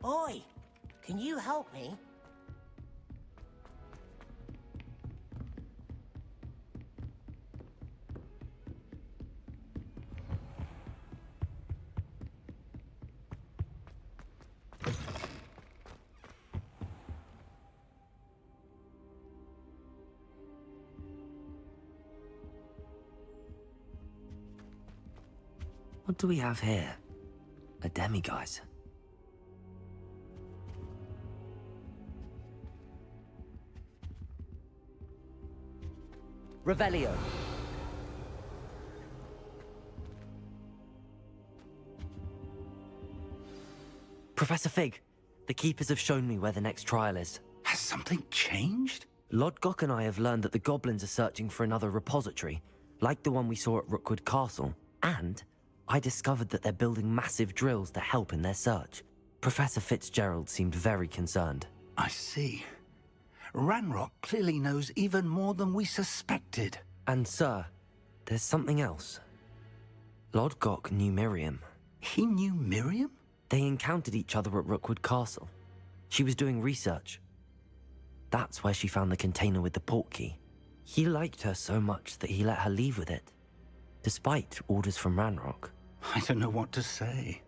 Oi! Can you help me? What do we have here? A demiguise. Revelio. Professor Fig, the Keepers have shown me where the next trial is. Has something changed? Lodgok and I have learned that the goblins are searching for another repository, like the one we saw at Rookwood Castle, and I discovered that they're building massive drills to help in their search. Professor Fitzgerald seemed very concerned. I see. Ranrock clearly knows even more than we suspected. And sir, there's something else. Lodgok knew Miriam. He knew Miriam? They encountered each other at Rookwood Castle. She was doing research. That's where she found the container with the portkey. He liked her so much that he let her leave with it, despite orders from Ranrock. I don't know what to say.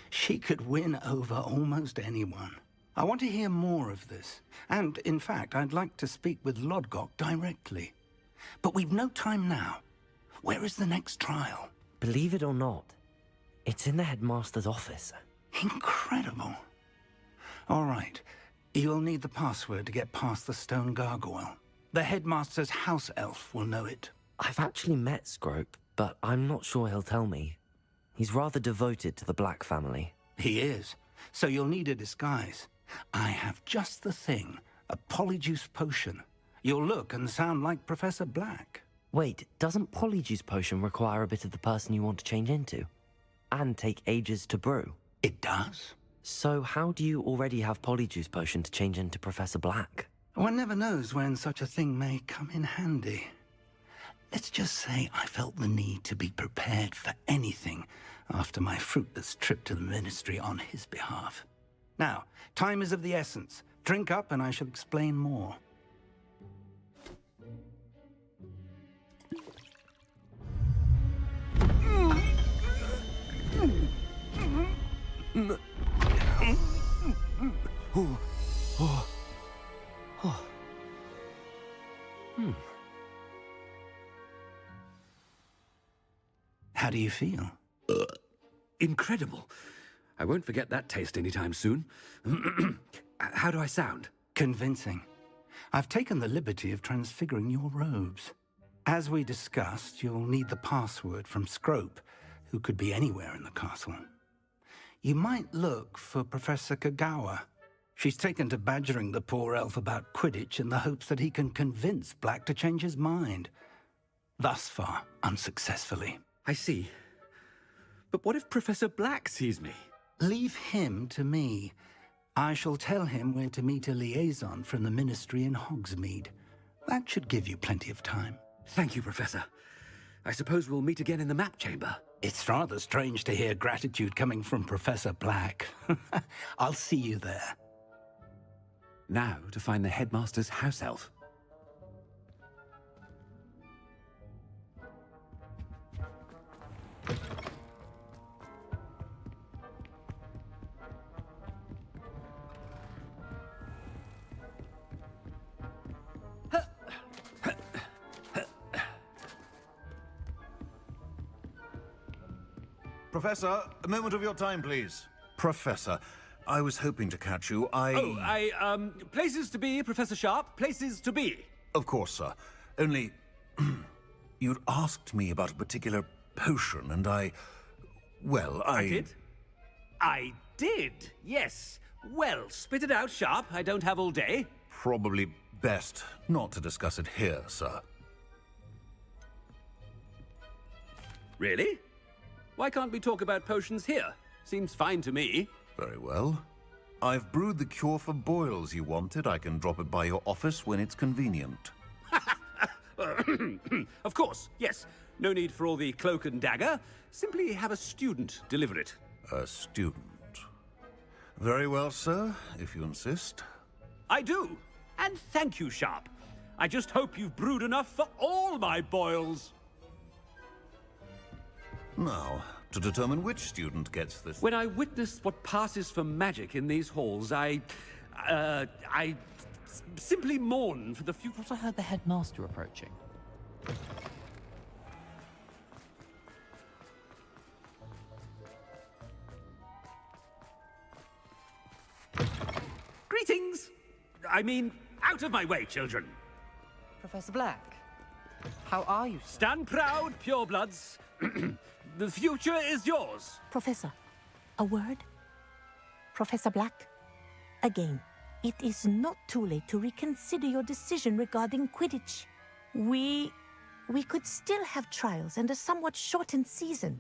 She could win over almost anyone. I want to hear more of this. And, in fact, I'd like to speak with Lodgok directly. But we've no time now. Where is the next trial? Believe it or not, it's in the headmaster's office. Incredible. All right. You'll need the password to get past the stone gargoyle. The headmaster's house elf will know it. I've actually met Scrope, but I'm not sure he'll tell me. He's rather devoted to the Black family. He is. So you'll need a disguise. I have just the thing. A polyjuice potion. You'll look and sound like Professor Black. Wait, doesn't Polyjuice Potion require a bit of the person you want to change into? and take ages to brew. It does. So how do you already have Polyjuice Potion to change into Professor Black? One never knows when such a thing may come in handy. Let's just say I felt the need to be prepared for anything after my fruitless trip to the Ministry on his behalf. Now, time is of the essence. Drink up and I shall explain more. How do you feel? Incredible. I won't forget that taste anytime soon. How do I sound? Convincing. I've taken the liberty of transfiguring your robes. As we discussed, you'll need the password from Scrope, who could be anywhere in the castle. You might look for Professor Kagawa. She's taken to badgering the poor elf about Quidditch in the hopes that he can convince Black to change his mind. Thus far, unsuccessfully. I see. But what if Professor Black sees me? Leave him to me. I shall tell him where to meet a liaison from the Ministry in Hogsmeade. That should give you plenty of time. Thank you, Professor. I suppose we'll meet again in the map chamber. It's rather strange to hear gratitude coming from Professor Black. I'll see you there. Now to find the headmaster's house elf. Professor, a moment of your time, please. Professor, I was hoping to catch you. Places to be, Professor Sharp. Places to be. Of course, sir. Only, you'd asked me about a particular potion, and I did? I did, yes. Well, spit it out, Sharp. I don't have all day. Probably best not to discuss it here, sir. Really? Why can't we talk about potions here? Seems fine to me. Very well. I've brewed the cure for boils you wanted. I can drop it by your office when it's convenient. Of course, yes. No need for all the cloak and dagger. Simply have a student deliver it. A student. Very well, sir, if you insist. I do. And thank you, Sharp. I just hope you've brewed enough for all my boils. Now, to determine which student gets this... When I witness what passes for magic in these halls, I simply mourn for the future. I heard the headmaster approaching. Greetings! I mean, out of my way, children. Professor Black, how are you? Stand proud, purebloods. The future is yours. Professor, a word? Professor Black, again, it is not too late to reconsider your decision regarding Quidditch. We could still have trials and a somewhat shortened season.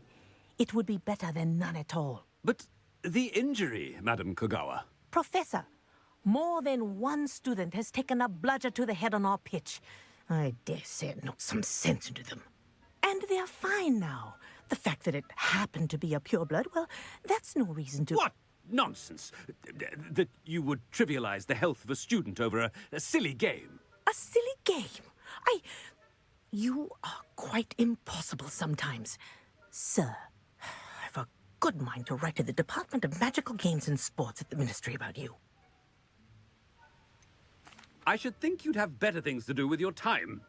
It would be better than none at all. But the injury, Madam Kagawa. Professor, more than one student has taken a bludger to the head on our pitch. I dare say it knocked some sense into them. And they're fine now. The fact that it happened to be a pureblood, well, that's no reason to... What nonsense! That you would trivialize the health of a student over a silly game. A silly game? You are quite impossible sometimes. Sir, I've a good mind to write to the Department of Magical Games and Sports at the Ministry about you. I should think you'd have better things to do with your time.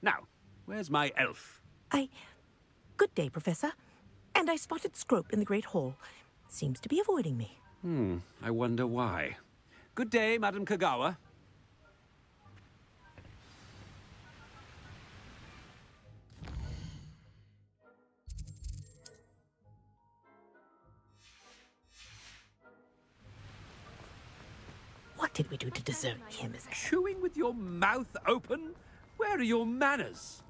Now, where's my elf? Good day, Professor. And I spotted Scrope in the Great Hall. Seems to be avoiding me. I wonder why. Good day, Madam Kagawa. What did we do to deserve him as a... Chewing with your mouth open? Where are your manners?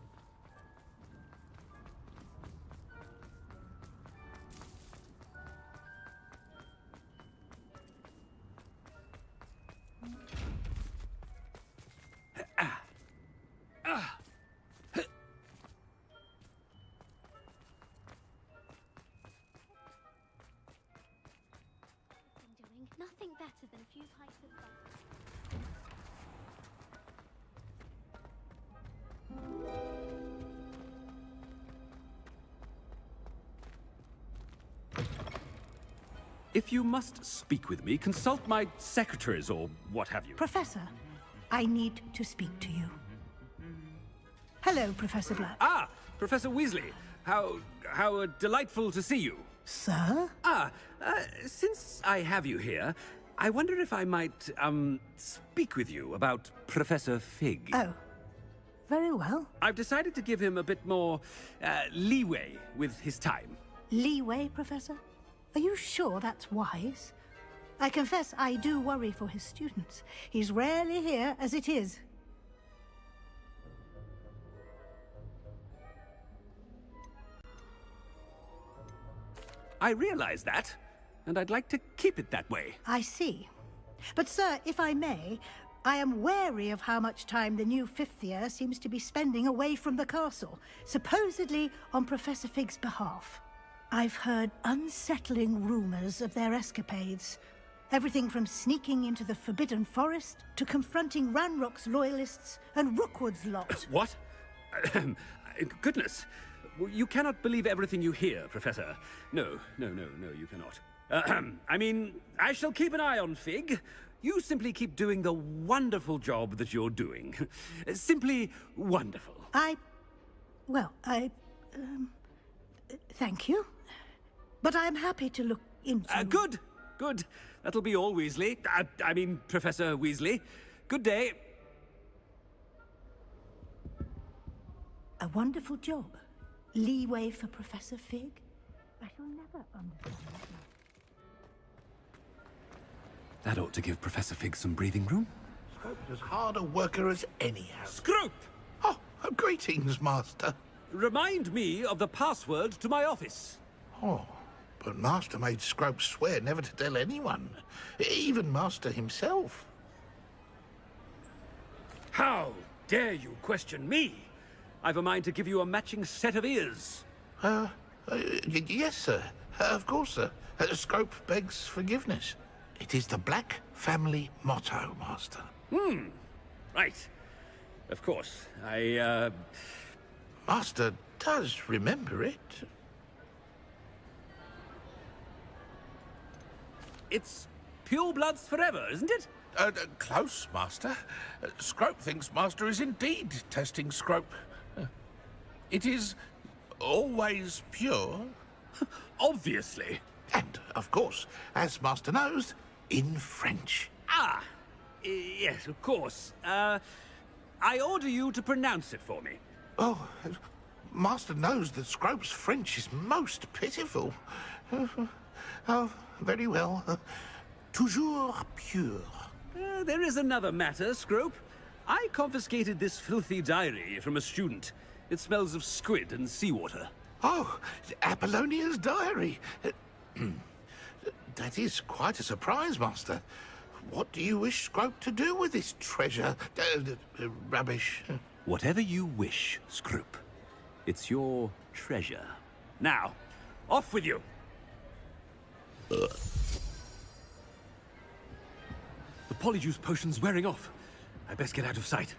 If you must speak with me, consult my secretaries or what have you. Professor, I need to speak to you. Hello, Professor Black. Ah, Professor Weasley. How delightful to see you. Sir? Since I have you here, I wonder if I might, speak with you about Professor Fig. Oh, very well. I've decided to give him a bit more, leeway with his time. Leeway, Professor? Are you sure that's wise? I confess I do worry for his students. He's rarely here as it is. I realize that, and I'd like to keep it that way. I see. But, sir, if I may, I am wary of how much time the new fifth year seems to be spending away from the castle, supposedly on Professor Fig's behalf. I've heard unsettling rumors of their escapades. Everything from sneaking into the Forbidden Forest to confronting Ranrock's loyalists and Rookwood's lot. What? Goodness. You cannot believe everything you hear, Professor. No, you cannot. I mean, I shall keep an eye on Fig. You simply keep doing the wonderful job that you're doing. Simply wonderful. Thank you. But I'm happy to look into... Good. That'll be all, Weasley. I mean, Professor Weasley. Good day. A wonderful job. Leeway for Professor Fig? I shall never understand that. That ought to give Professor Fig some breathing room. Scrope's as hard a worker as any has. Scrope! Oh, greetings, Master. Remind me of the password to my office. Oh, but Master made Scrope swear never to tell anyone, even Master himself. How dare you question me? I've a mind to give you a matching set of ears. Yes, sir. Of course, sir. Scrope begs forgiveness. It is the Black family motto, Master. Right. Of course. Master does remember it. It's pure bloods forever, isn't it? Close, Master. Scrope thinks Master is indeed testing Scrope. It is always pure. Obviously. And, of course, as Master knows, in French. Yes, of course. I order you to pronounce it for me. Oh, Master knows that Scrope's French is most pitiful. Oh, very well. Toujours pure. There is another matter, Scrope. I confiscated this filthy diary from a student. It smells of squid and seawater. Oh, Apollonia's diary. That is quite a surprise, Master. What do you wish Scrope to do with this treasure? Rubbish. Whatever you wish, Scrope. It's your treasure. Now, off with you. The polyjuice potion's wearing off. I best get out of sight.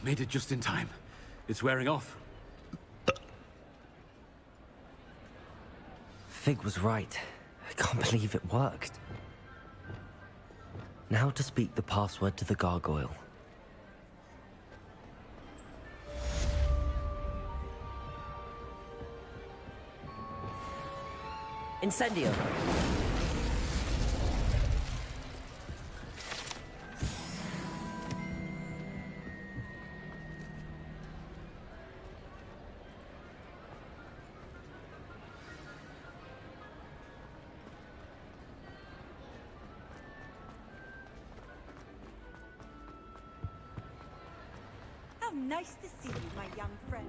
Made it just in time. It's wearing off. Fig was right. I can't believe it worked. Now to speak the password to the gargoyle. Incendio! How nice to see you, my young friend.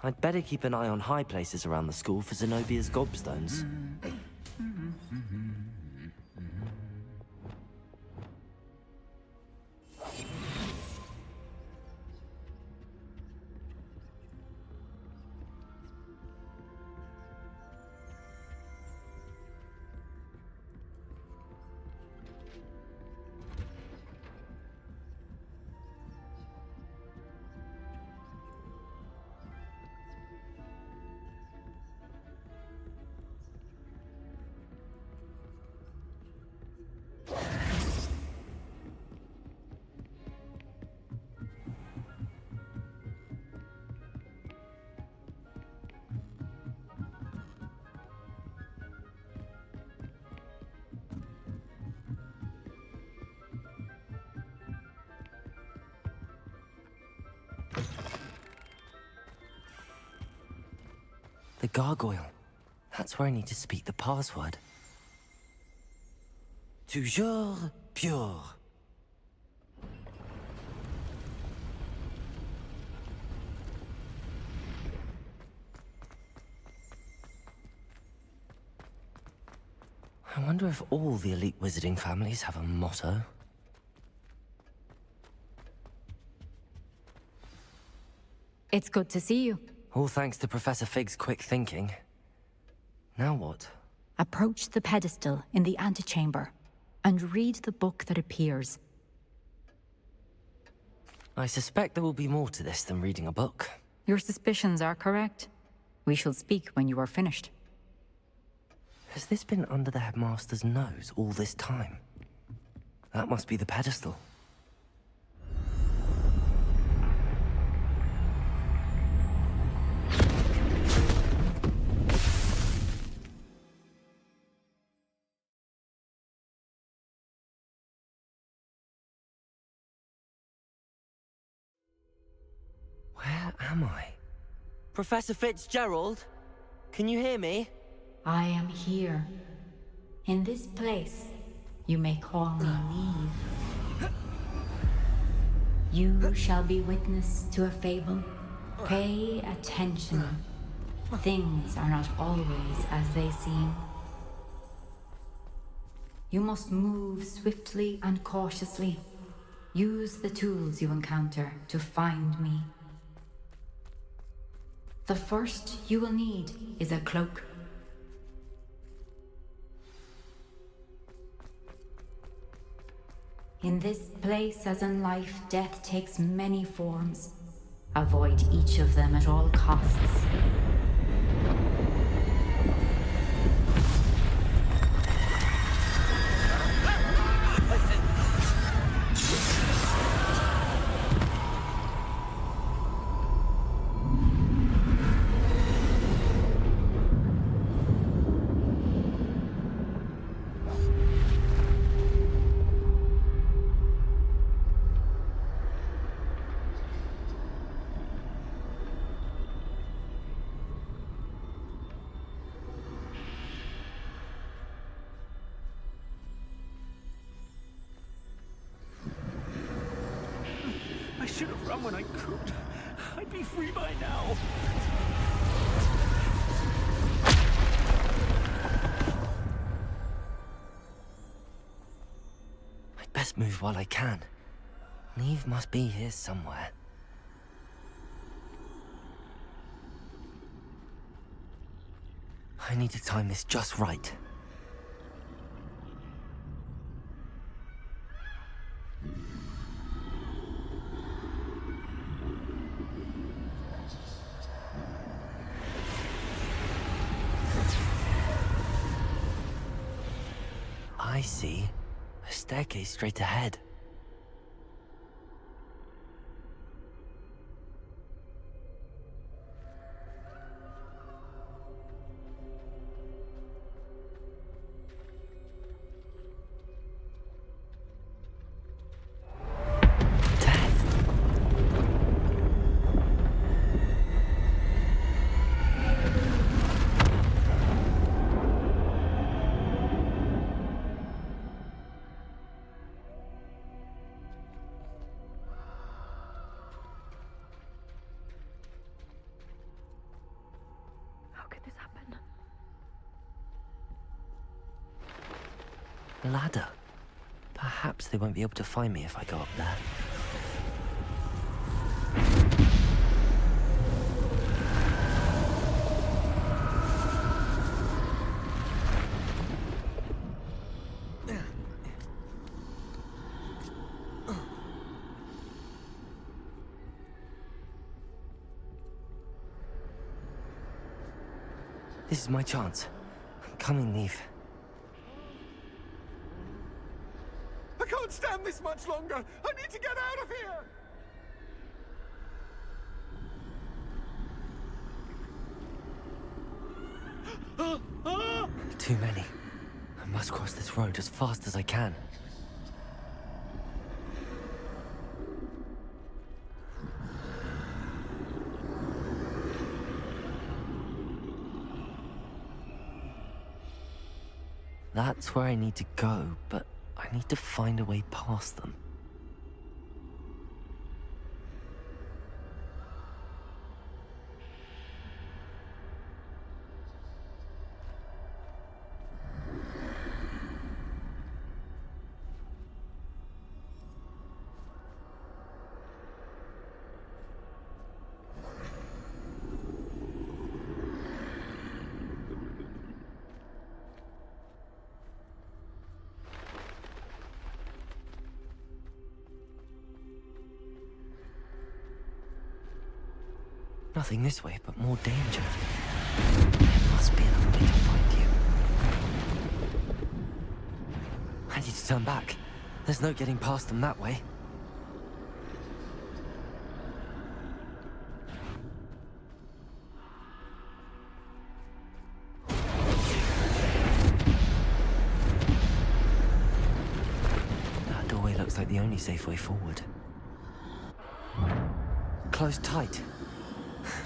I'd better keep an eye on high places around the school for Zenobia's gobstones. The gargoyle. That's where I need to speak the password. Toujours pure. I wonder if all the elite wizarding families have a motto. It's good to see you. All thanks to Professor Fig's quick thinking. Now what? Approach the pedestal in the antechamber and read the book that appears. I suspect there will be more to this than reading a book. Your suspicions are correct. We shall speak when you are finished. Has this been under the headmaster's nose all this time? That must be the pedestal. Where am I? Professor Fitzgerald? Can you hear me? I am here. In this place, you may call me Neve. You shall be witness to a fable. Pay attention. Things are not always as they seem. You must move swiftly and cautiously. Use the tools you encounter to find me. The first you will need is a cloak. In this place, as in life, death takes many forms. Avoid each of them at all costs. I should have run when I could. I'd be free by now. I'd best move while I can. Neve must be here somewhere. I need to time this just right. I see. A staircase straight ahead. Ladder. Perhaps they won't be able to find me if I go up there. This is my chance. Come and leave. I can't stand this much longer! I need to get out of here! Too many. I must cross this road as fast as I can. That's where I need to go, but I need to find a way past them. Nothing this way, but more danger. There must be another way to find you. I need to turn back. There's no getting past them that way. That doorway looks like the only safe way forward. Closed tight.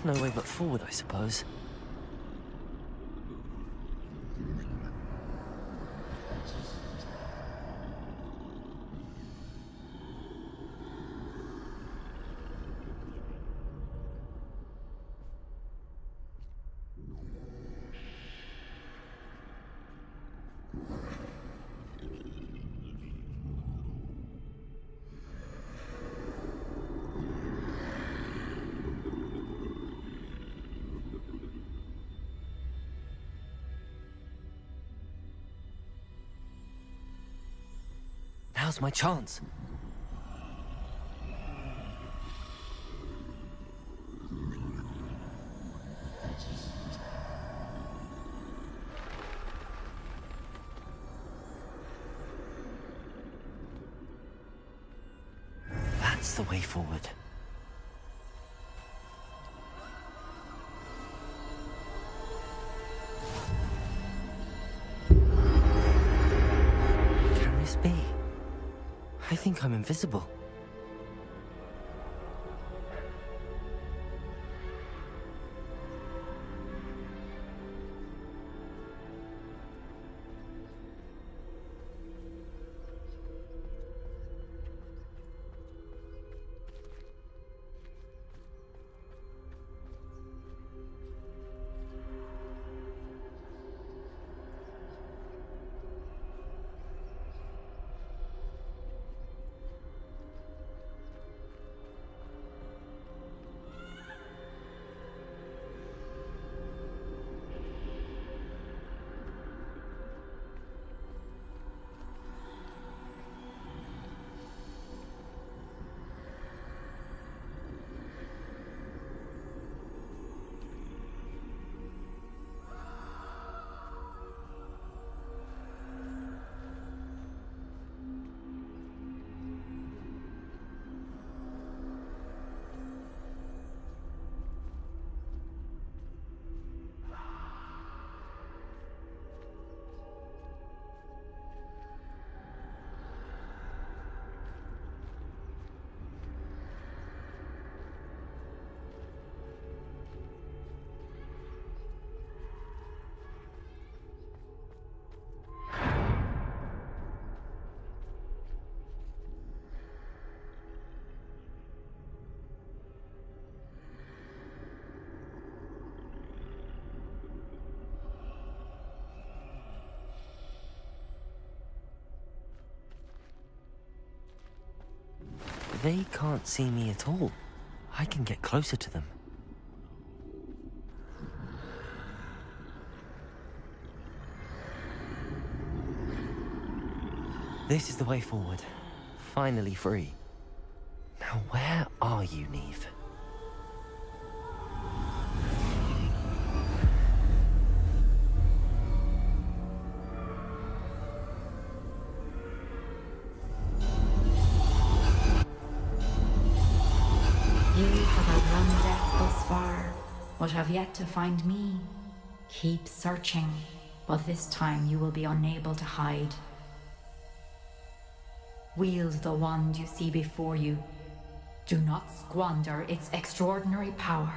No way but forward, I suppose. Now's my chance. That's the way forward. Can this be? I think I'm invisible. They can't see me at all. I can get closer to them. This is the way forward. Finally free. Now where are you, Neve? You have outrun death thus far, but have yet to find me. Keep searching, but this time you will be unable to hide. Wield the wand you see before you. Do not squander its extraordinary power.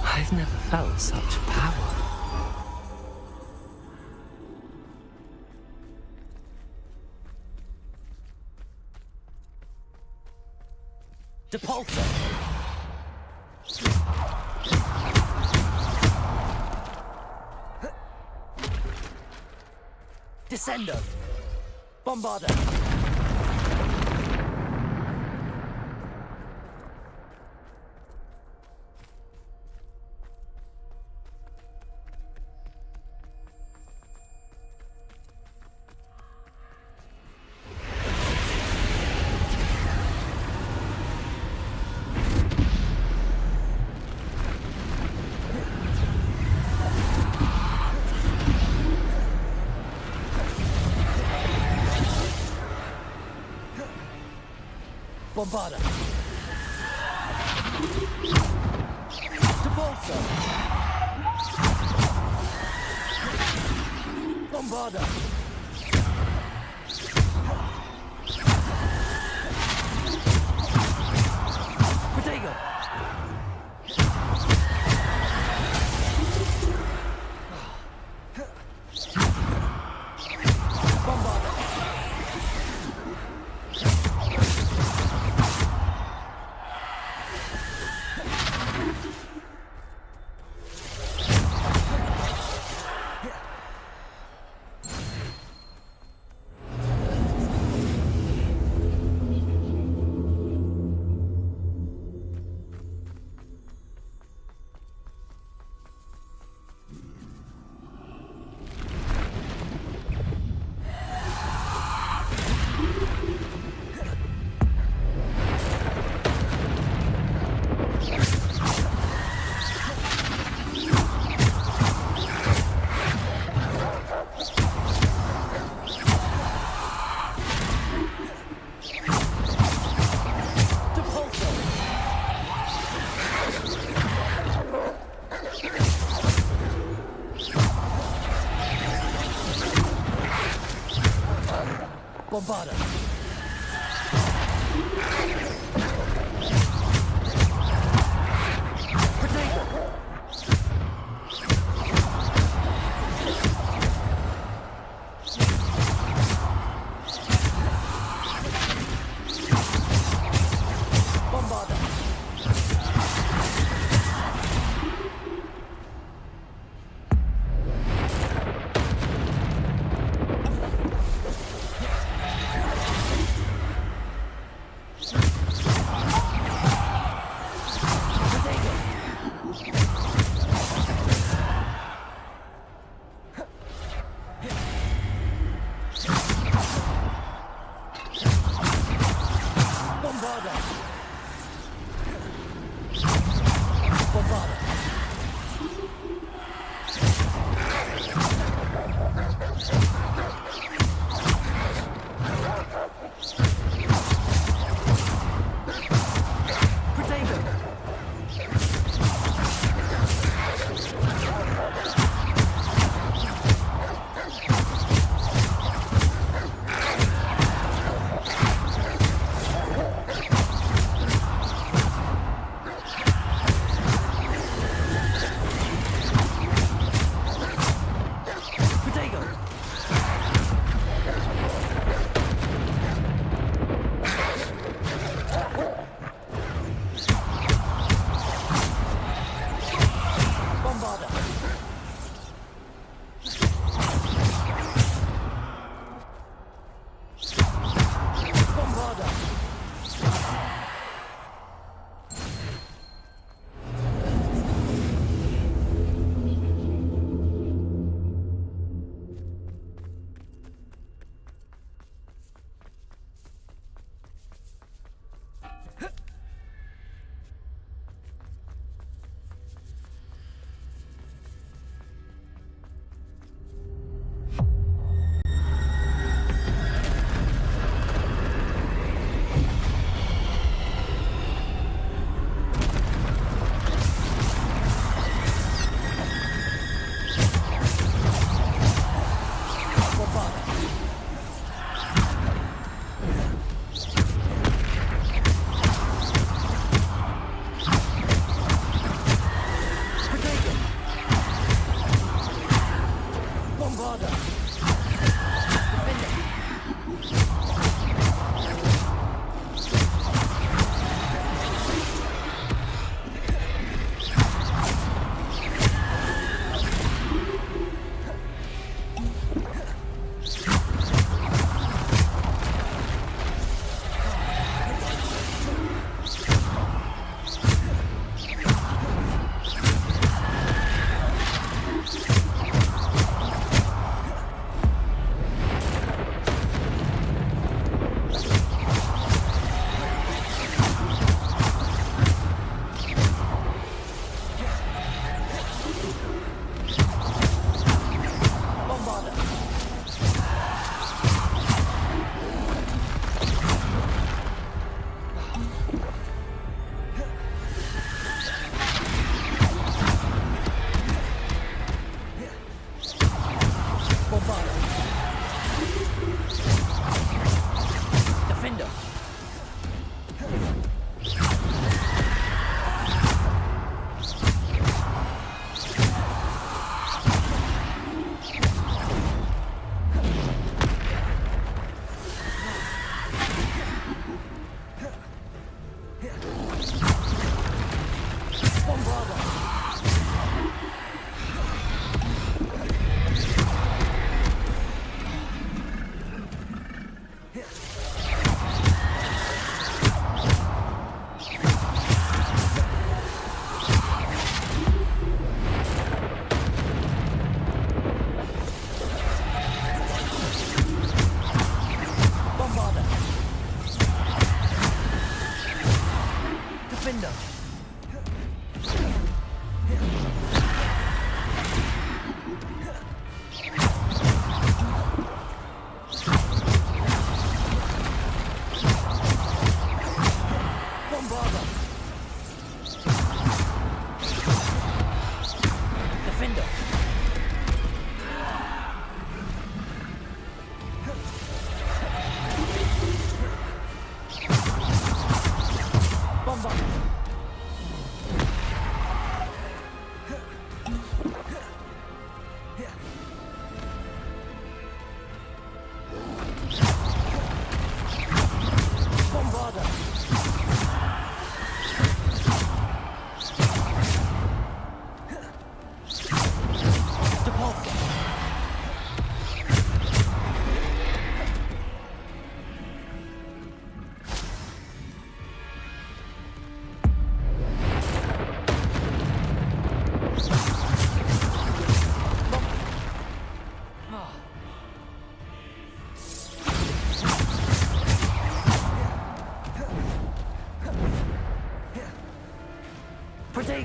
I've never felt such power. Depulso! Descendo! Bombarda! Bombarda! Depulso! Bombarda! Protego! Bombarda! Bombarda! Protego! Bombarda!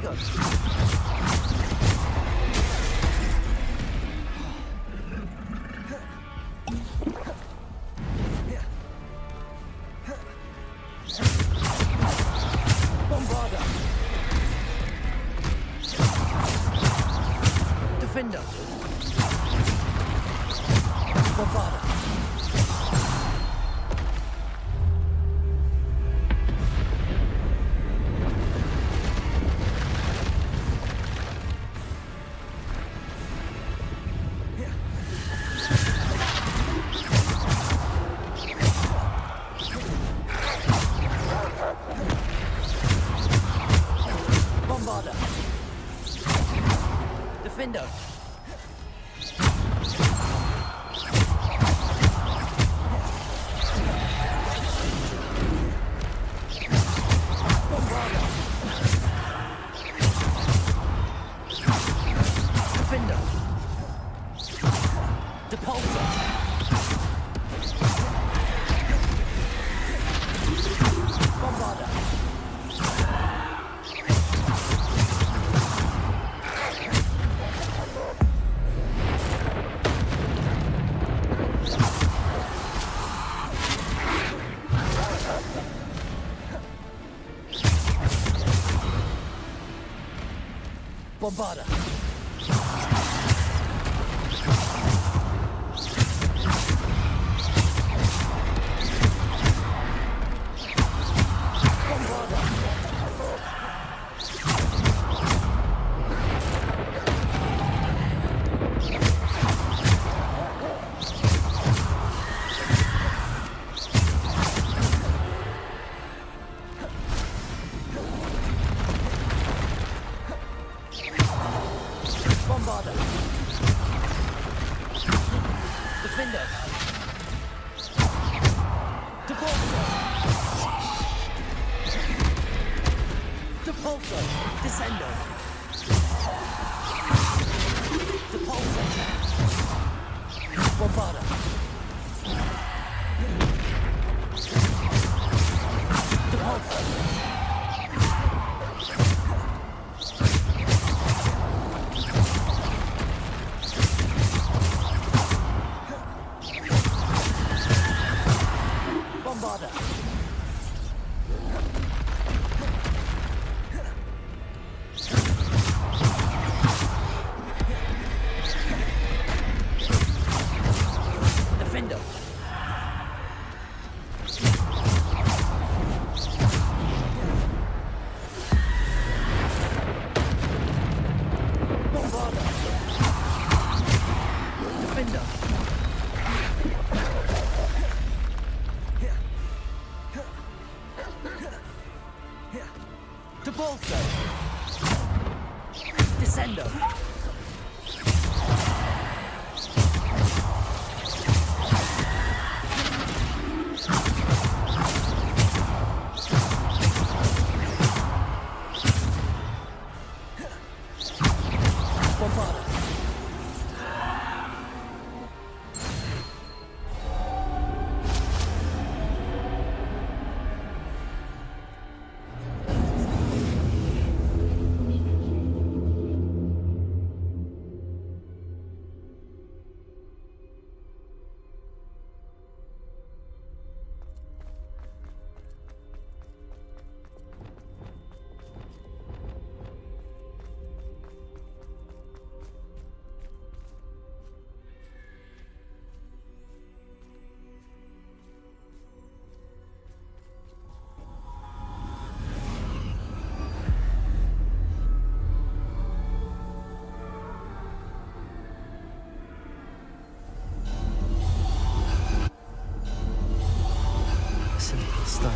go. Bombarda. Defender. Bombarda. Bombarda. Defender. Defender. Depulsor. Bombarda. Bombarda. Bombarda. Defender. Depulsor. Depulsor. Descendo. Depulsor. Bombarda. Depulsor. Bombarda. Defender. Bombarda. Defender. Depulsor. Descendo. Bombarda. Simple stone.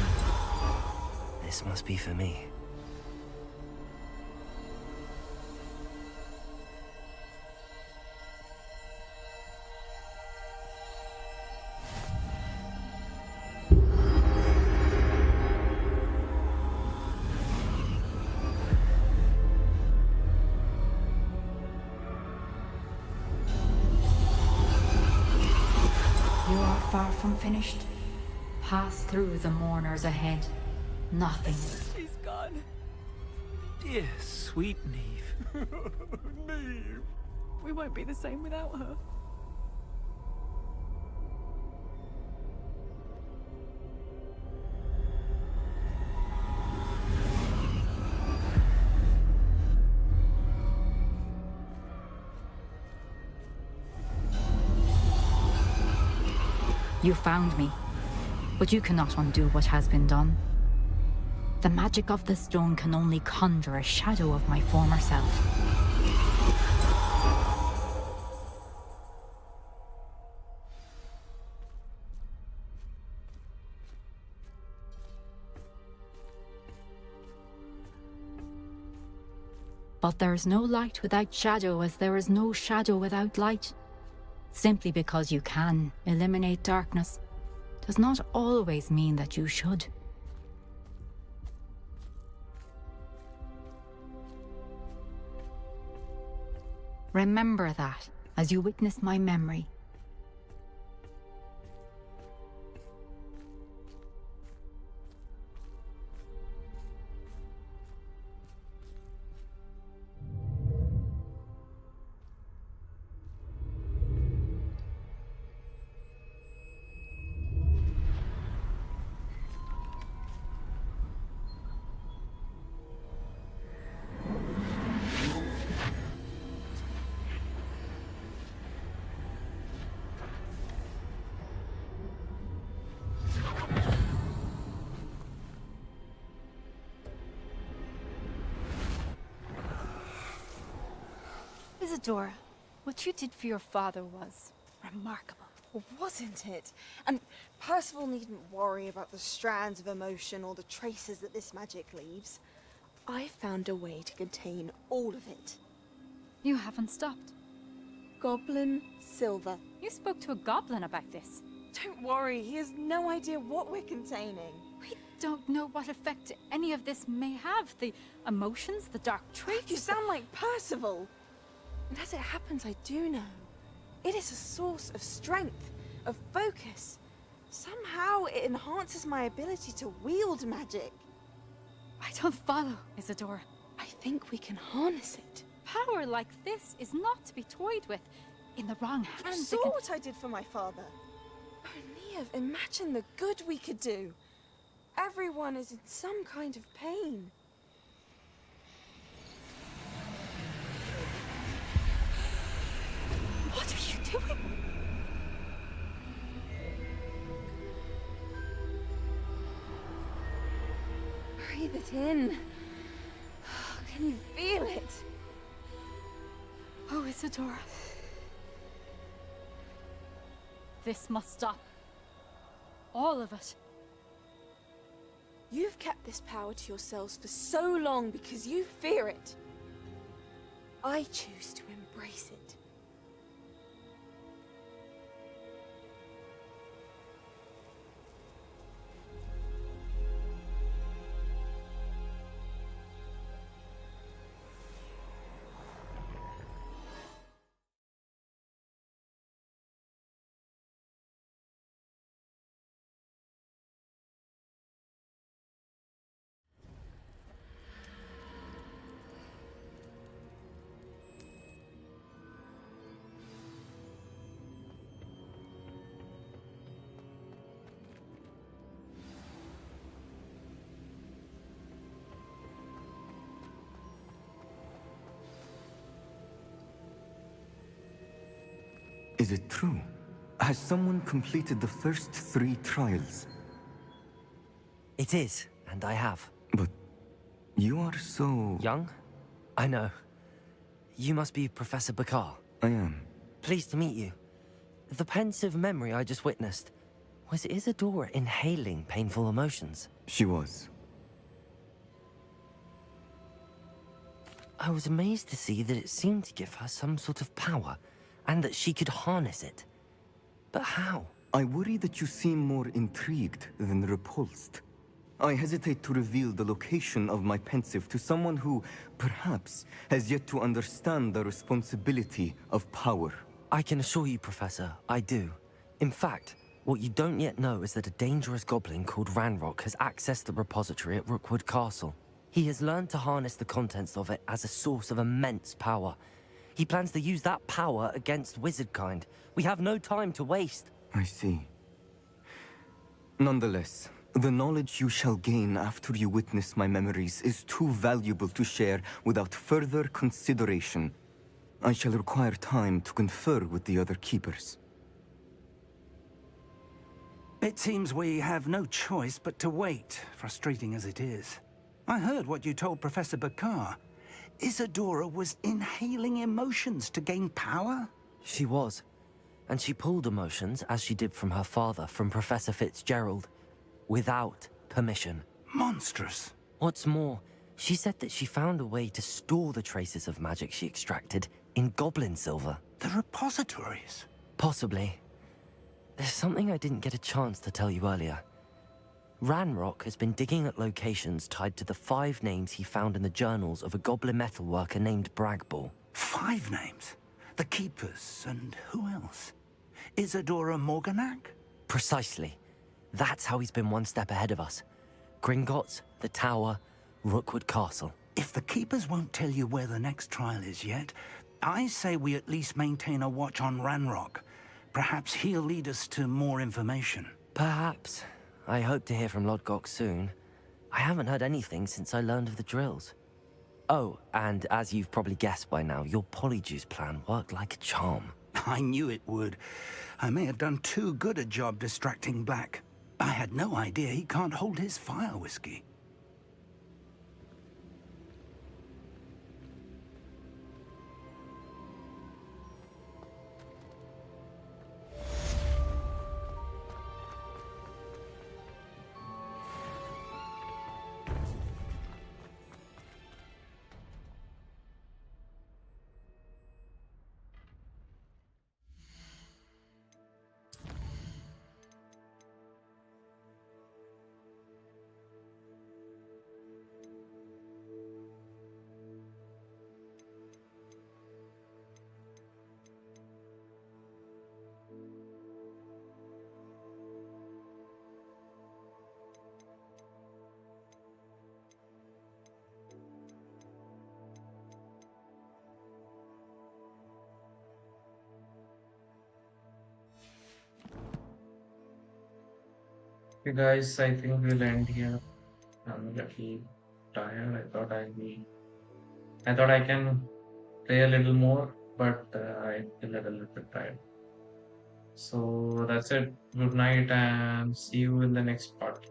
This must be for me. You are far from finished. Pass through the mourners ahead. Nothing. She's gone. Dear sweet Neve. Neve. We won't be the same without her. You found me, but you cannot undo what has been done. The magic of the stone can only conjure a shadow of my former self. But there is no light without shadow, as there is no shadow without light. Simply because you can eliminate darkness does not always mean that you should. Remember that as you witness my memory. Isadora, what you did for your father was remarkable. Well, wasn't it? And Percival needn't worry about the strands of emotion or the traces that this magic leaves. I found a way to contain all of it. You haven't stopped. Goblin Silver. You spoke to a goblin about this. Don't worry, he has no idea what we're containing. We don't know what effect any of this may have. The emotions, the dark traits. You sound like Percival. And as it happens, I do know. It is a source of strength, of focus. Somehow it enhances my ability to wield magic. I don't follow, Isadora. I think we can harness it. Power like this is not to be toyed with. In the wrong hands, You saw what I did for my father. Oh, Neve, imagine the good we could do. Everyone is in some kind of pain. What are you doing? Breathe it in. Can you feel it? Oh, Isadora. This must stop. All of it. You've kept this power to yourselves for so long because you fear it. I choose to embrace it. Is it true? Has someone completed the first 3 trials? It is, and I have. But you are so... Young? I know. You must be Professor Bakar. I am. Pleased to meet you. The pensive memory I just witnessed, was Isadora inhaling painful emotions? She was. I was amazed to see that it seemed to give her some sort of power, and that she could harness it. But how? I worry that you seem more intrigued than repulsed. I hesitate to reveal the location of my pensive to someone who, perhaps, has yet to understand the responsibility of power. I can assure you, Professor, I do. In fact, what you don't yet know is that a dangerous goblin called Ranrock has accessed the repository at Rookwood Castle. He has learned to harness the contents of it as a source of immense power. He plans to use that power against wizardkind. We have no time to waste. I see. Nonetheless, the knowledge you shall gain after you witness my memories is too valuable to share without further consideration. I shall require time to confer with the other keepers. It seems we have no choice but to wait, frustrating as it is. I heard what you told Professor Bakar. Isadora was inhaling emotions to gain power? She was. And she pulled emotions, as she did from her father, from Professor Fitzgerald, without permission. Monstrous. What's more, she said that she found a way to store the traces of magic she extracted in goblin silver. The repositories? Possibly. There's something I didn't get a chance to tell you earlier. Ranrock has been digging at locations tied to the 5 names he found in the journals of a goblin metalworker named Bragball. 5 names? The Keepers, and who else? Isadora Morganac? Precisely. That's how he's been one step ahead of us. Gringotts, the Tower, Rookwood Castle. If the Keepers won't tell you where the next trial is yet, I say we at least maintain a watch on Ranrock. Perhaps he'll lead us to more information. Perhaps. I hope to hear from Lodgok soon. I haven't heard anything since I learned of the drills. Oh, and as you've probably guessed by now, your Polyjuice plan worked like a charm. I knew it would. I may have done too good a job distracting Black. I had no idea he can't hold his fire whiskey. Okay, guys, I think we'll end here. I'm a little tired. I thought I can play a little more, but I feel a little bit tired. So that's it. Good night and see you in the next part.